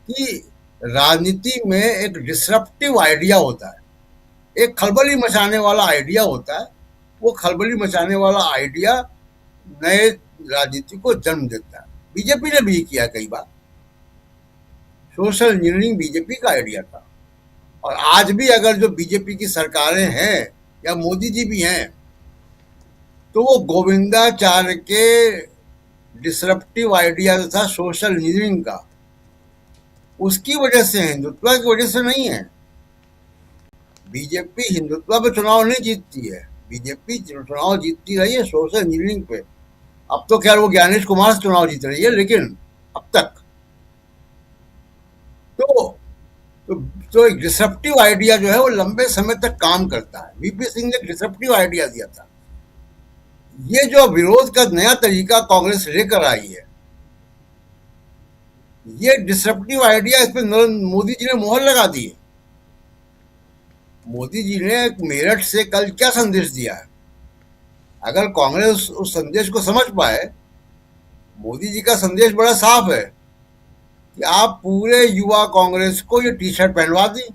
कि राजनीति में एक डिसरप्टिव आइडिया होता है, एक खलबली मचाने वाला आइडिया होता है। वो खलबली मचाने वाला आइडिया नए राजनीति को जन्म देता है। बीजेपी ने भी किया कई बार। सोशल इंजीनियरिंग बीजेपी का आइडिया था, और आज भी अगर जो बीजेपी की सरकारें हैं या मोदी जी भी हैं, तो वो गोविंदाचार्य के डिसरप्टिव आइडिया जो था सोशल इंजीनियरिंग का, उसकी वजह से, हिंदुत्व की वजह से नहीं है। बीजेपी हिंदुत्व पे चुनाव नहीं जीतती है, बीजेपी चुनाव जीतती रही है सोशल इंजीनियरिंग पे। अब तो खैर वो ज्ञानेश कुमार से चुनाव जीत रही है, लेकिन अब तक तो एक डिसरप्टिव आइडिया जो है वो लंबे समय तक काम करता है। वीपी सिंह ने डिसरप्टिव आइडिया दिया था। ये जो विरोध का नया तरीका कांग्रेस लेकर आई है, ये डिसरप्टिव आइडिया, इस पर मोदी जी ने मोहर लगा दी है। मोदी जी ने मेरठ से कल क्या संदेश दिया है? अगर कांग्रेस उस संदेश को समझ पाए मोदी जी का संदेश बड़ा साफ है कि आप पूरे युवा कांग्रेस को ये टी शर्ट पहनवा दी।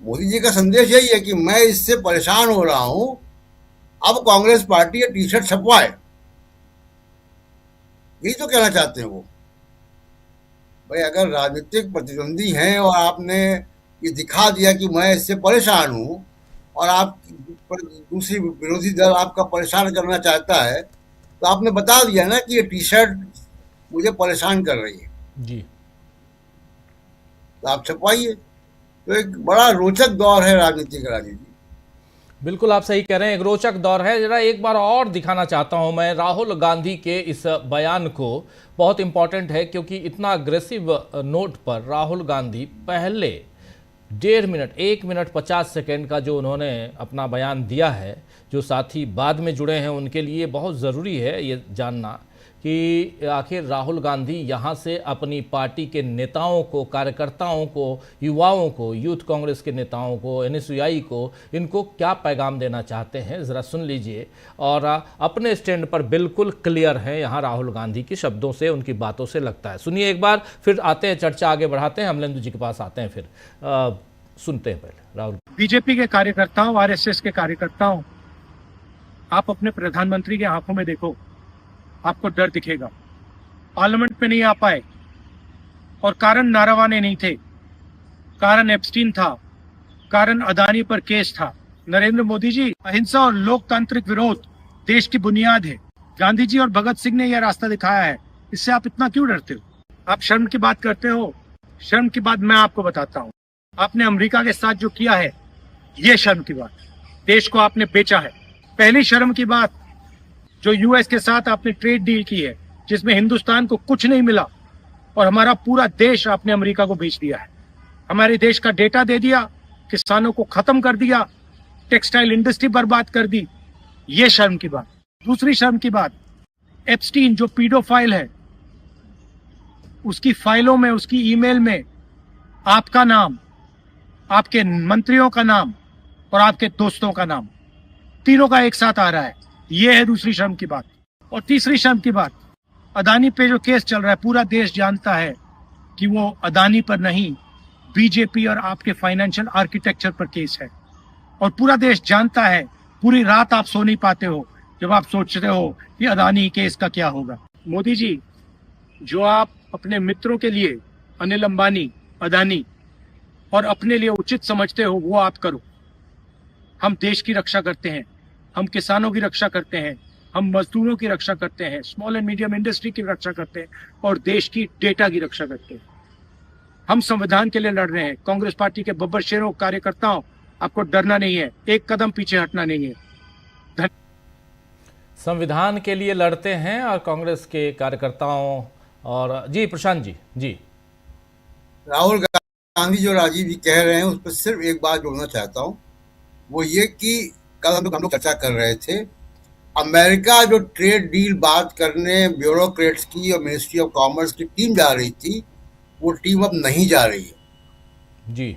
मोदी जी का संदेश यही है कि मैं इससे परेशान हो रहा हूं, अब कांग्रेस पार्टी ये टी शर्ट छपवाए। यही तो कहना चाहते हैं वो। भाई अगर राजनीतिक प्रतिद्वंदी हैं और आपने ये दिखा दिया कि मैं इससे परेशान हूं और आप दूसरी विरोधी दल आपका परेशान करना चाहता है, तो आपने बता दिया ना कि ये टी शर्ट मुझे परेशान कर रही है जी। तो आप छपवाइए। तो एक बड़ा रोचक दौर है राजनीति का, राजीव जी। बिल्कुल आप सही कह रहे हैं, एक रोचक दौर है। जरा एक बार और दिखाना चाहता हूं मैं राहुल गांधी के इस बयान को, बहुत इंपॉर्टेंट है क्योंकि इतना अग्रेसिव नोट पर राहुल गांधी पहले 1.5 मिनट 1 मिनट 50 सेकेंड का जो उन्होंने अपना बयान दिया है, जो साथी बाद में जुड़े हैं उनके लिए बहुत ज़रूरी है ये जानना कि आखिर राहुल गांधी यहाँ से अपनी पार्टी के नेताओं को, कार्यकर्ताओं को, युवाओं को, यूथ कांग्रेस के नेताओं को, एनएसयूआई को, इनको क्या पैगाम देना चाहते हैं, ज़रा सुन लीजिए। और अपने स्टैंड पर बिल्कुल क्लियर हैं यहाँ राहुल गांधी के शब्दों से, उनकी बातों से लगता है। सुनिए एक बार, फिर आते हैं, चर्चा आगे बढ़ाते हैं, अमलेंदु जी के पास आते हैं, फिर सुनते हैं पहले राहुल। बीजेपी के कार्यकर्ताओं, आरएसएस के कार्यकर्ताओं, आप अपने प्रधानमंत्री की आंखों में देखो, आपको डर दिखेगा। पार्लियामेंट में नहीं आ पाए और कारण नारावाने नहीं थे, कारण एप्स्टीन था, कारण अदानी पर केस था। नरेंद्र मोदी जी, अहिंसा और लोकतांत्रिक विरोध देश की बुनियाद है। गांधी जी और भगत सिंह ने यह रास्ता दिखाया है, इससे आप इतना क्यों डरते हो? आप शर्म की बात करते हो। शर्म की बात मैं आपको बताता हूँ। आपने अमेरिका के साथ जो किया है, ये शर्म की बात। देश को आपने बेचा है। पहली शर्म की बात, जो यूएस के साथ आपने ट्रेड डील की है, जिसमें हिंदुस्तान को कुछ नहीं मिला और हमारा पूरा देश आपने अमेरिका को बेच दिया है। हमारे देश का डेटा दे दिया, किसानों को खत्म कर दिया, टेक्सटाइल इंडस्ट्री बर्बाद कर दी। ये शर्म की बात। दूसरी शर्म की बात, एप्स्टीन जो पीडोफाइल है, उसकी फाइलों में, उसकी ईमेल में आपका नाम, आपके मंत्रियों का नाम और आपके दोस्तों का नाम, तीनों का एक साथ आ रहा है। ये है दूसरी शर्म की बात। और तीसरी शर्म की बात, अदानी पे जो केस चल रहा है, पूरा देश जानता है कि वो अदानी पर नहीं, बीजेपी और आपके फाइनेंशियल आर्किटेक्चर पर केस है। और पूरा देश जानता है, पूरी रात आप सो नहीं पाते हो जब आप सोचते हो कि अदानी केस का क्या होगा। मोदी जी, जो आप अपने मित्रों के लिए, अनिल अंबानी, अदानी, और अपने लिए उचित समझते हो, वो आप करो। हम देश की रक्षा करते हैं, हम किसानों की रक्षा करते हैं, हम मजदूरों की रक्षा करते हैं, स्मॉल एंड मीडियम इंडस्ट्री की रक्षा करते हैं और देश की डेटा की रक्षा करते हैं। हम संविधान के लिए लड़ रहे हैं। कांग्रेस पार्टी के बब्बर शेरों, कार्यकर्ताओं, आपको डरना नहीं है, एक कदम पीछे हटना नहीं है। संविधान के लिए लड़ते हैं और कांग्रेस के कार्यकर्ताओं। और जी प्रशांत जी, जी राहुल गांधी जो राजीव जी कह रहे हैं, उस पर सिर्फ एक बात जोड़ना चाहता हूं, वो ये कि कल हम लोग चर्चा कर रहे थे, अमेरिका जो ट्रेड डील बात करने ब्यूरोक्रेट्स की और मिनिस्ट्री ऑफ कॉमर्स की टीम जा रही थी, वो टीम अब नहीं जा रही है। जी,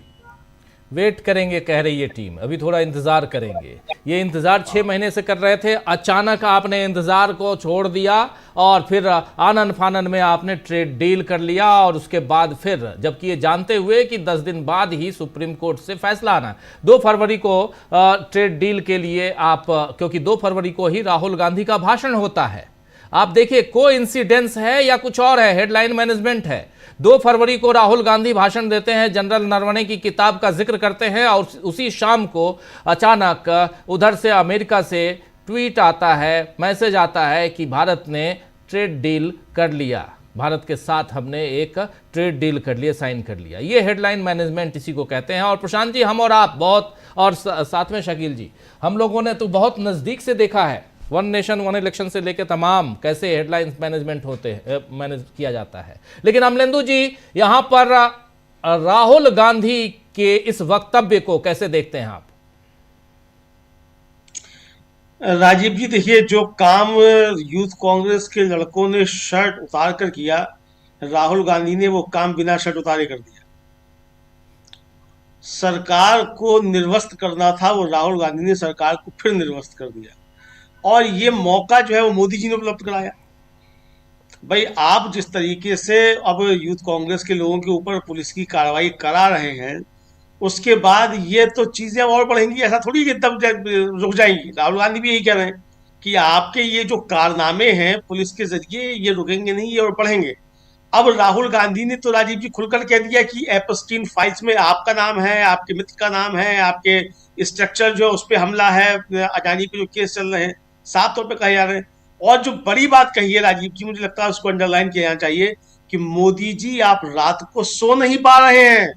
वेट करेंगे कह रही है टीम, अभी थोड़ा इंतजार करेंगे। ये इंतजार 6 महीने से कर रहे थे, अचानक आपने इंतजार को छोड़ दिया और फिर आनन फानन में आपने ट्रेड डील कर लिया। और उसके बाद फिर, जबकि ये जानते हुए कि 10 दिन बाद ही सुप्रीम कोर्ट से फैसला आना है, 2 फरवरी को ट्रेड डील के लिए आप, क्योंकि 2 फरवरी को ही राहुल गांधी का भाषण होता है। आप देखिए, कोइंसिडेंस है या कुछ और है, हेडलाइन मैनेजमेंट है। 2 फरवरी को राहुल गांधी भाषण देते हैं, जनरल नरवणे की किताब का जिक्र करते हैं और उसी शाम को अचानक उधर से अमेरिका से ट्वीट आता है, मैसेज आता है कि भारत ने ट्रेड डील कर लिया, भारत के साथ हमने एक ट्रेड डील कर लिया, साइन कर लिया। ये हेडलाइन मैनेजमेंट इसी को कहते हैं। और प्रशांत जी, हम और आप बहुत, और साथ में शकील जी, हम लोगों ने तो बहुत नज़दीक से देखा है, वन नेशन वन इलेक्शन से लेकर तमाम कैसे हेडलाइंस मैनेजमेंट होते हैं, मैनेज किया जाता है। लेकिन अमलेंदु जी, यहां पर राहुल गांधी के इस वक्तव्य को कैसे देखते हैं आप? राजीव जी, देखिए, जो काम यूथ कांग्रेस के लड़कों ने शर्ट उतार कर किया, राहुल गांधी ने वो काम बिना शर्ट उतारे कर दिया। सरकार को निर्वस्त्र करना था, वो राहुल गांधी ने सरकार को फिर निर्वस्त्र कर दिया। और ये मौका जो है वो मोदी जी ने उपलब्ध कराया। भाई आप जिस तरीके से अब यूथ कांग्रेस के लोगों के ऊपर पुलिस की कार्रवाई करा रहे हैं, उसके बाद ये तो चीजें और बढ़ेंगी। ऐसा थोड़ी कि एकदम रुक जाएंगी। राहुल गांधी भी यही कह रहे हैं कि आपके ये जो कारनामे हैं पुलिस के जरिए, ये रुकेंगे नहीं, ये और बढ़ेंगे। अब राहुल गांधी ने तो राजीव जी खुलकर कह दिया कि एपस्टीन फाइल्स में आपका नाम है, आपके मित्र का नाम है, आपके स्ट्रक्चर जो उस पर हमला है, अडानी पे जो केस चल रहे हैं, साफ तौर पे कहे जा रहे हैं। और जो बड़ी बात कही है राजीव जी, मुझे लगता है उसको अंडरलाइन किया जाना चाहिए कि मोदी जी आप रात को सो नहीं पा रहे हैं।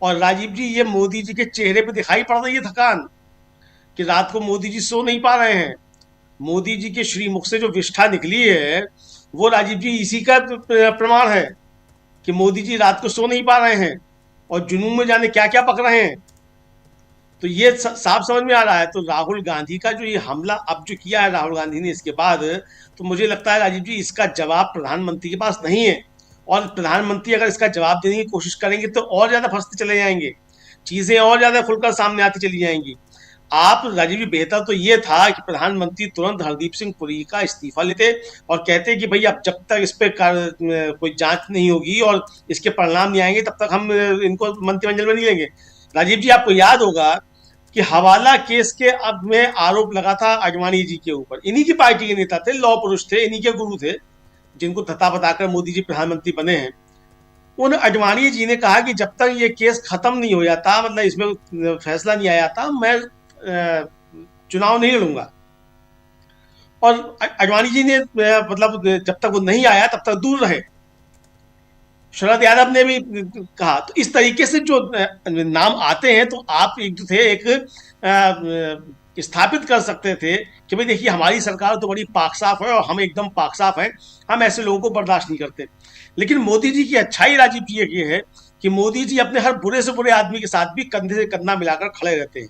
और राजीव जी ये मोदी जी के चेहरे पे दिखाई पड़ रही है थकान, कि रात को मोदी जी सो नहीं पा रहे हैं। मोदी जी के श्रीमुख से जो विष्ठा निकली है वो राजीव जी इसी का प्रमाण है कि मोदी जी रात को सो नहीं पा रहे हैं और जुनून में जाने क्या क्या पक रहे हैं। तो ये साफ समझ में आ रहा है। तो राहुल गांधी का जो ये हमला अब जो किया है राहुल गांधी ने इसके बाद, तो मुझे लगता है राजीव जी इसका जवाब प्रधानमंत्री के पास नहीं है। और प्रधानमंत्री अगर इसका जवाब देने की कोशिश करेंगे तो और ज्यादा फंसते चले जाएंगे, चीजें और ज्यादा खुलकर सामने आती चली जाएंगी। आप राजीव जी, बेहतर तो ये था कि प्रधानमंत्री तुरंत हरदीप सिंह पुरी का इस्तीफा लेते और कहते कि भाई अब जब तक इस पे कोई जांच नहीं होगी और इसके परिणाम नहीं आएंगे तब तक हम इनको मंत्रिमंडल में नहीं लेंगे। राजीव जी आपको याद होगा कि हवाला केस के अब में आरोप लगा था आडवाणी जी के ऊपर। इन्हीं की पार्टी के नेता थे, लौह पुरुष थे, इन्हीं के गुरु थे, जिनको थता बताकर मोदी जी प्रधानमंत्री बने हैं। उन आडवाणी जी ने कहा कि जब तक ये केस खत्म नहीं हो जाता, मतलब इसमें फैसला नहीं आया था, मैं चुनाव नहीं लड़ूंगा। और आडवाणी जी ने मतलब जब तक वो नहीं आया तब तक दूर रहे। शरद यादव ने भी कहा। तो इस तरीके से जो नाम आते हैं तो आप एक जो थे एक स्थापित कर सकते थे कि भाई देखिए हमारी सरकार तो बड़ी पाक साफ है और हम एकदम पाक साफ हैं, हम ऐसे लोगों को बर्दाश्त नहीं करते। लेकिन मोदी जी की अच्छाई राजीव जी ये है कि मोदी जी अपने हर बुरे से बुरे आदमी के साथ भी कंधे से कंधा मिलाकर खड़े रहते हैं।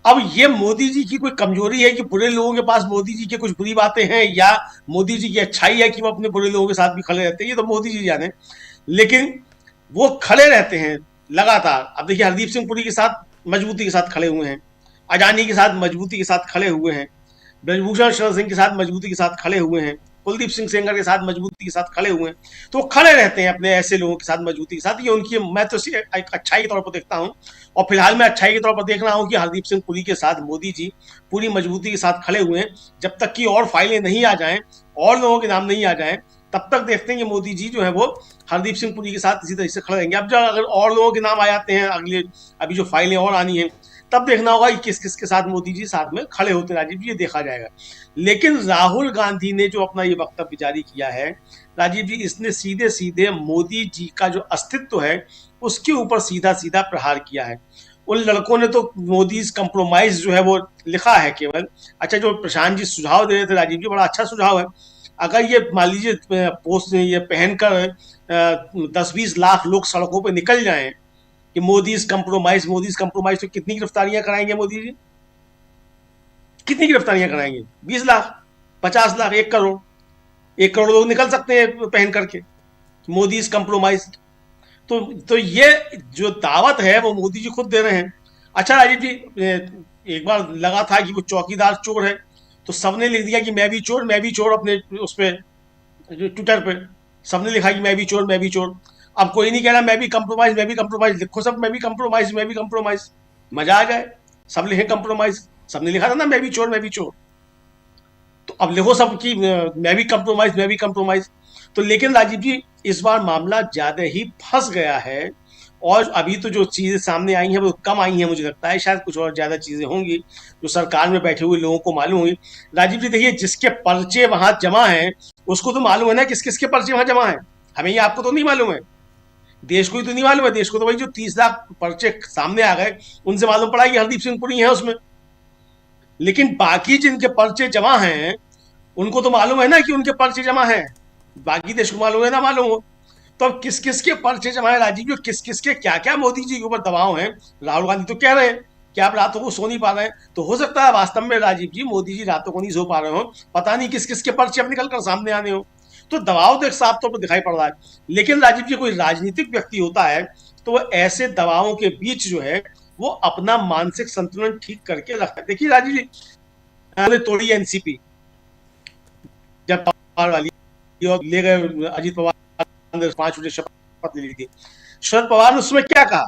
अब ये मोदी जी की कोई कमजोरी है कि बुरे लोगों के पास मोदी जी की कुछ बुरी बातें हैं, या मोदी जी की अच्छाई है कि वो अपने बुरे लोगों के साथ भी खड़े रहते हैं, ये तो मोदी जी जाने। लेकिन वो खड़े रहते हैं लगातार। अब देखिए हरदीप सिंह पुरी के साथ मजबूती के साथ खड़े हुए हैं, अडानी के साथ मजबूती के साथ खड़े हुए हैं, ब्रजभूषण शरण सिंह के साथ मजबूती के साथ खड़े हुए हैं, कुलदीप सिंह सेंगर के साथ मजबूती के साथ खड़े हुए हैं। तो वो खड़े रहते हैं अपने ऐसे लोगों के साथ मजबूती के साथ। ये उनकी, मैं तो एक अच्छाई के तौर पर देखता हूँ। और फिलहाल मैं अच्छाई के तौर पर देख रहा हूँ कि हरदीप सिंह पुरी के साथ मोदी जी पूरी मजबूती के साथ खड़े हुए हैं। जब तक कि और फाइलें नहीं आ जाएं, और लोगों के नाम नहीं आ जाएं, तब तक देखते हैं कि मोदी जी जो है वो हरदीप सिंह पुरी के साथ इसी तरह से खड़े रहेंगे। अब जब अगर और लोगों के नाम आ जाते हैं अगले, अभी जो फाइलें और आनी है, तब देखना होगा कि किस किस के साथ मोदी जी साथ में खड़े होते हैं राजीव जी, ये देखा जाएगा। लेकिन राहुल गांधी ने जो अपना ये वक्तव्य जारी किया है राजीव जी, इसने सीधे सीधे मोदी जी का जो अस्तित्व है उसके ऊपर सीधा सीधा प्रहार किया है। उन लड़कों ने तो मोदी कंप्रोमाइज जो है वो लिखा है केवल। अच्छा, जो प्रशांत जी सुझाव दे रहे थे राजीव जी, बड़ा अच्छा सुझाव है। अगर ये मान लीजिए पोस्ट ये पहनकर 10-20 लाख लोग सड़कों पे निकल जाएं कि मोदी कंप्रोमाइज, तो कितनी गिरफ्तारियां कराएंगे मोदी जी? कितनी गिरफ्तारियां कराएंगे? 20 लाख, 50 लाख, 1 करोड़? 1 करोड़ लोग निकल सकते हैं पहन करके मोदी कंप्रोमाइज। तो ये जो दावत है वो मोदी जी खुद दे रहे हैं। अच्छा राजीव जी, एक बार लगा था कि वो चौकीदार चोर है, तो सबने लिख दिया कि मैं भी चोर, अपने उस पे ट्विटर पे सबने लिखा कि मैं भी चोर। अब कोई नहीं कह रहा मैं भी कंप्रोमाइज, लिखो सब मैं भी कंप्रोमाइज, मजा आ जाए, सब लिखे कंप्रोमाइज। सबने लिखा था ना मैं भी चोर, तो अब लिखो सब कि मैं भी कंप्रोमाइज। तो लेकिन राजीव जी इस बार मामला ज्यादा ही फंस गया है, और अभी तो जो चीजें सामने आई हैं वो कम आई हैं, मुझे लगता है शायद कुछ और ज्यादा चीजें होंगी जो सरकार में बैठे हुए लोगों को मालूम होंगी। राजीव जी देखिए, जिसके पर्चे वहां जमा हैं उसको तो मालूम है ना किस किस के पर्चे वहां जमा है। हमें ये आपको तो नहीं मालूम है, देश को ही तो नहीं मालूम है। देश को तो वही जो 30 लाख पर्चे सामने आ गए उनसे मालूम पड़ा कि हरदीप सिंह पुरी है उसमें। लेकिन बाकी जिनके पर्चे जमा हैं उनको तो मालूम है ना कि उनके पर्चे जमा हैं, बाकी देश को मालूम है ना मालूम हो। तो अब किस किस के पर्चे जमा है राजीव जी, किस किस के क्या क्या मोदी जी के ऊपर दबाव हैं। राहुल गांधी तो कह रहे हैं कि आप रातों को सो नहीं पा रहे हैं, तो हो सकता है वास्तव में राजीव जी मोदी जी रातों को नहीं सो पा रहे हो, पता नहीं किस किस के पर्चे अब निकल कर सामने आने हो। तो दबाव तो एक साफ तौर पर दिखाई पड़ रहा है। लेकिन राजीव जी कोई राजनीतिक व्यक्ति होता है तो वह ऐसे दबावों के बीच जो है वो अपना मानसिक संतुलन ठीक करके रखता है। देखिए राजीव जी, उन्होंने तोड़ी एनसीपी जब पवार वाली और ले गए अजीत पवार ने 5 बजे शपथ ले ली थी। शरद पवार ने उसमें क्या कहा?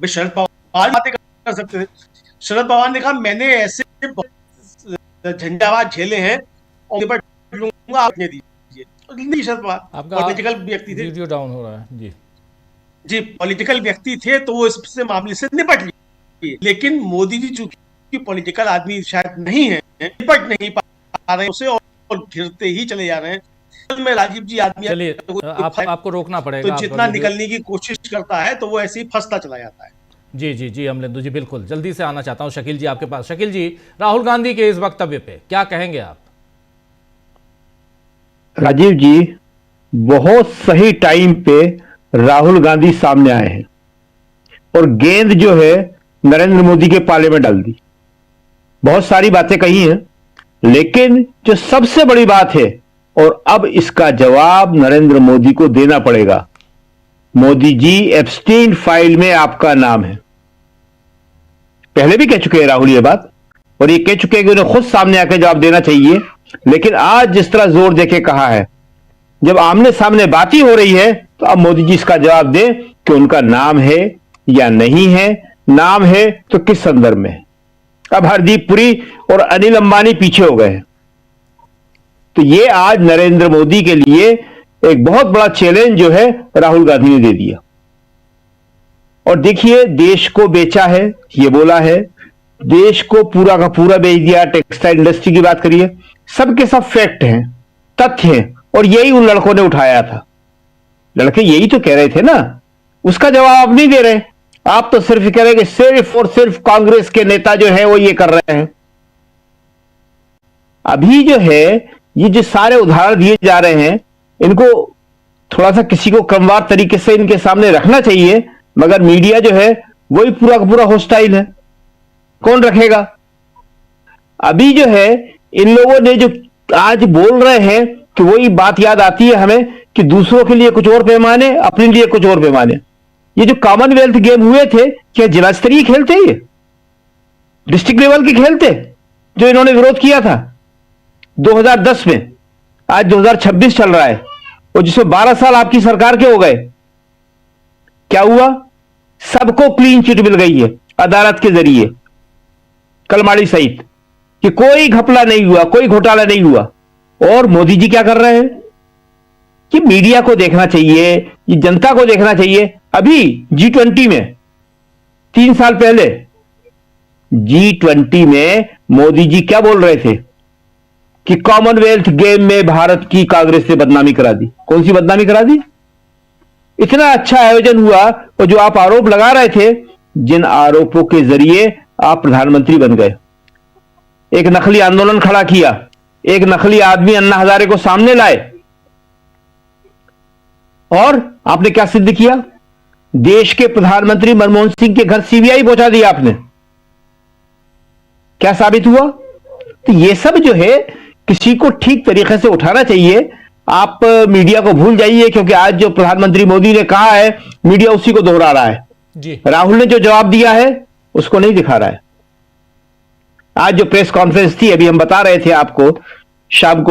भाई शरद पवार बातें कर सकते थे। शरद पवार ने कहा मैंने ऐसे झंझावात झेले हैं और लूंगा, आपने दीजिए। नहीं, शरद पवार पॉलिटिकल व्यक्ति थे, वीडियो डाउन हो रहा है जी पॉलिटिकल व्यक्ति थे तो वो इस मामले से निपट लिए। लेकिन मोदी जी चूंकि पॉलिटिकल आदमी शायद नहीं है, निपट नहीं पा रहे उसे और घिरते ही चले जा रहे हैं। मैं राजीव जी आदमी, चलिए आपको रोकना पड़ेगा, तो जितना निकलने की कोशिश करता है तो वो ऐसे ही फंसता चला जाता है। जी अमलेंदु जी, बिल्कुल जल्दी से आना चाहता हूं शकील जी आपके पास। शकील जी, राहुल गांधी के इस वक्तव्य पे क्या कहेंगे आप? राजीव जी, बहुत सही टाइम पे राहुल गांधी सामने आए हैं और गेंद जो है नरेंद्र मोदी के पाले में डाल दी। बहुत सारी बातें कही हैं, लेकिन जो सबसे बड़ी बात है और अब इसका जवाब नरेंद्र मोदी को देना पड़ेगा। मोदी जी, एप्स्टीन फाइल में आपका नाम है। पहले भी कह चुके हैं राहुल ये बात, और ये कह चुके हैं कि उन्हें खुद सामने आकर जवाब देना चाहिए। लेकिन आज जिस तरह जोर देके कहा है, जब आमने सामने बात ही हो रही है, तो अब मोदी जी इसका जवाब दें कि उनका नाम है या नहीं है। नाम है तो किस संदर्भ में? अब हरदीप पुरी और अनिल अंबानी पीछे हो गए हैं। तो ये आज नरेंद्र मोदी के लिए एक बहुत बड़ा चैलेंज जो है राहुल गांधी ने दे दिया। और देखिए, देश को बेचा है, ये बोला है, देश को पूरा का पूरा बेच दिया। टेक्सटाइल इंडस्ट्री की बात करिए, सबके सब फैक्ट हैं, तथ्य हैं, और यही उन लड़कों ने उठाया था। लड़के यही तो कह रहे थे ना, उसका जवाब आप नहीं दे रहे। आप तो सिर्फ कह रहे कि सिर्फ और सिर्फ कांग्रेस के नेता जो है वो ये कर रहे हैं। अभी जो है ये जो सारे उदाहरण दिए जा रहे हैं, इनको थोड़ा सा किसी को क्रमवार तरीके से इनके सामने रखना चाहिए, मगर मीडिया जो है वही पूरा का पूरा हॉस्टाइल है। कौन रखेगा? अभी जो है इन लोगों ने जो आज बोल रहे हैं कि वही बात याद आती है हमें कि दूसरों के लिए कुछ और पैमाने, अपने लिए कुछ और पैमाने। ये जो कॉमनवेल्थ गेम हुए थे, क्या जिला स्तरीय खेलते? ये डिस्ट्रिक्ट लेवल के खेलते जो इन्होंने विरोध किया था 2010 में। आज 2026 चल रहा है और जिसमें 12 साल आपकी सरकार के हो गए। क्या हुआ? सबको क्लीन चिट मिल गई है अदालत के जरिए, कलमाड़ी सहित, कि कोई घपला नहीं हुआ, कोई घोटाला नहीं हुआ। और मोदी जी क्या कर रहे हैं कि मीडिया को देखना चाहिए, ये जनता को देखना चाहिए। अभी G20 में 3 साल पहले G20 में मोदी जी क्या बोल रहे थे कि कॉमनवेल्थ गेम में भारत की कांग्रेस ने बदनामी करा दी। कौन सी बदनामी करा दी? इतना अच्छा आयोजन हुआ और जो आप आरोप लगा रहे थे, जिन आरोपों के जरिए आप प्रधानमंत्री बन गए, एक नकली आंदोलन खड़ा किया, एक नकली आदमी अन्ना हजारे को सामने लाए, और आपने क्या सिद्ध किया? देश के प्रधानमंत्री मनमोहन सिंह के घर सीबीआई पहुंचा दिया आपने। क्या साबित हुआ? तो ये सब जो है किसी को ठीक तरीके से उठाना चाहिए। आप मीडिया को भूल जाइए, क्योंकि आज जो प्रधानमंत्री मोदी ने कहा है, मीडिया उसी को दोहरा रहा है जी। राहुल ने जो जवाब दिया है उसको नहीं दिखा रहा है। आज जो प्रेस कॉन्फ्रेंस थी, अभी हम बता रहे थे आपको, शाम को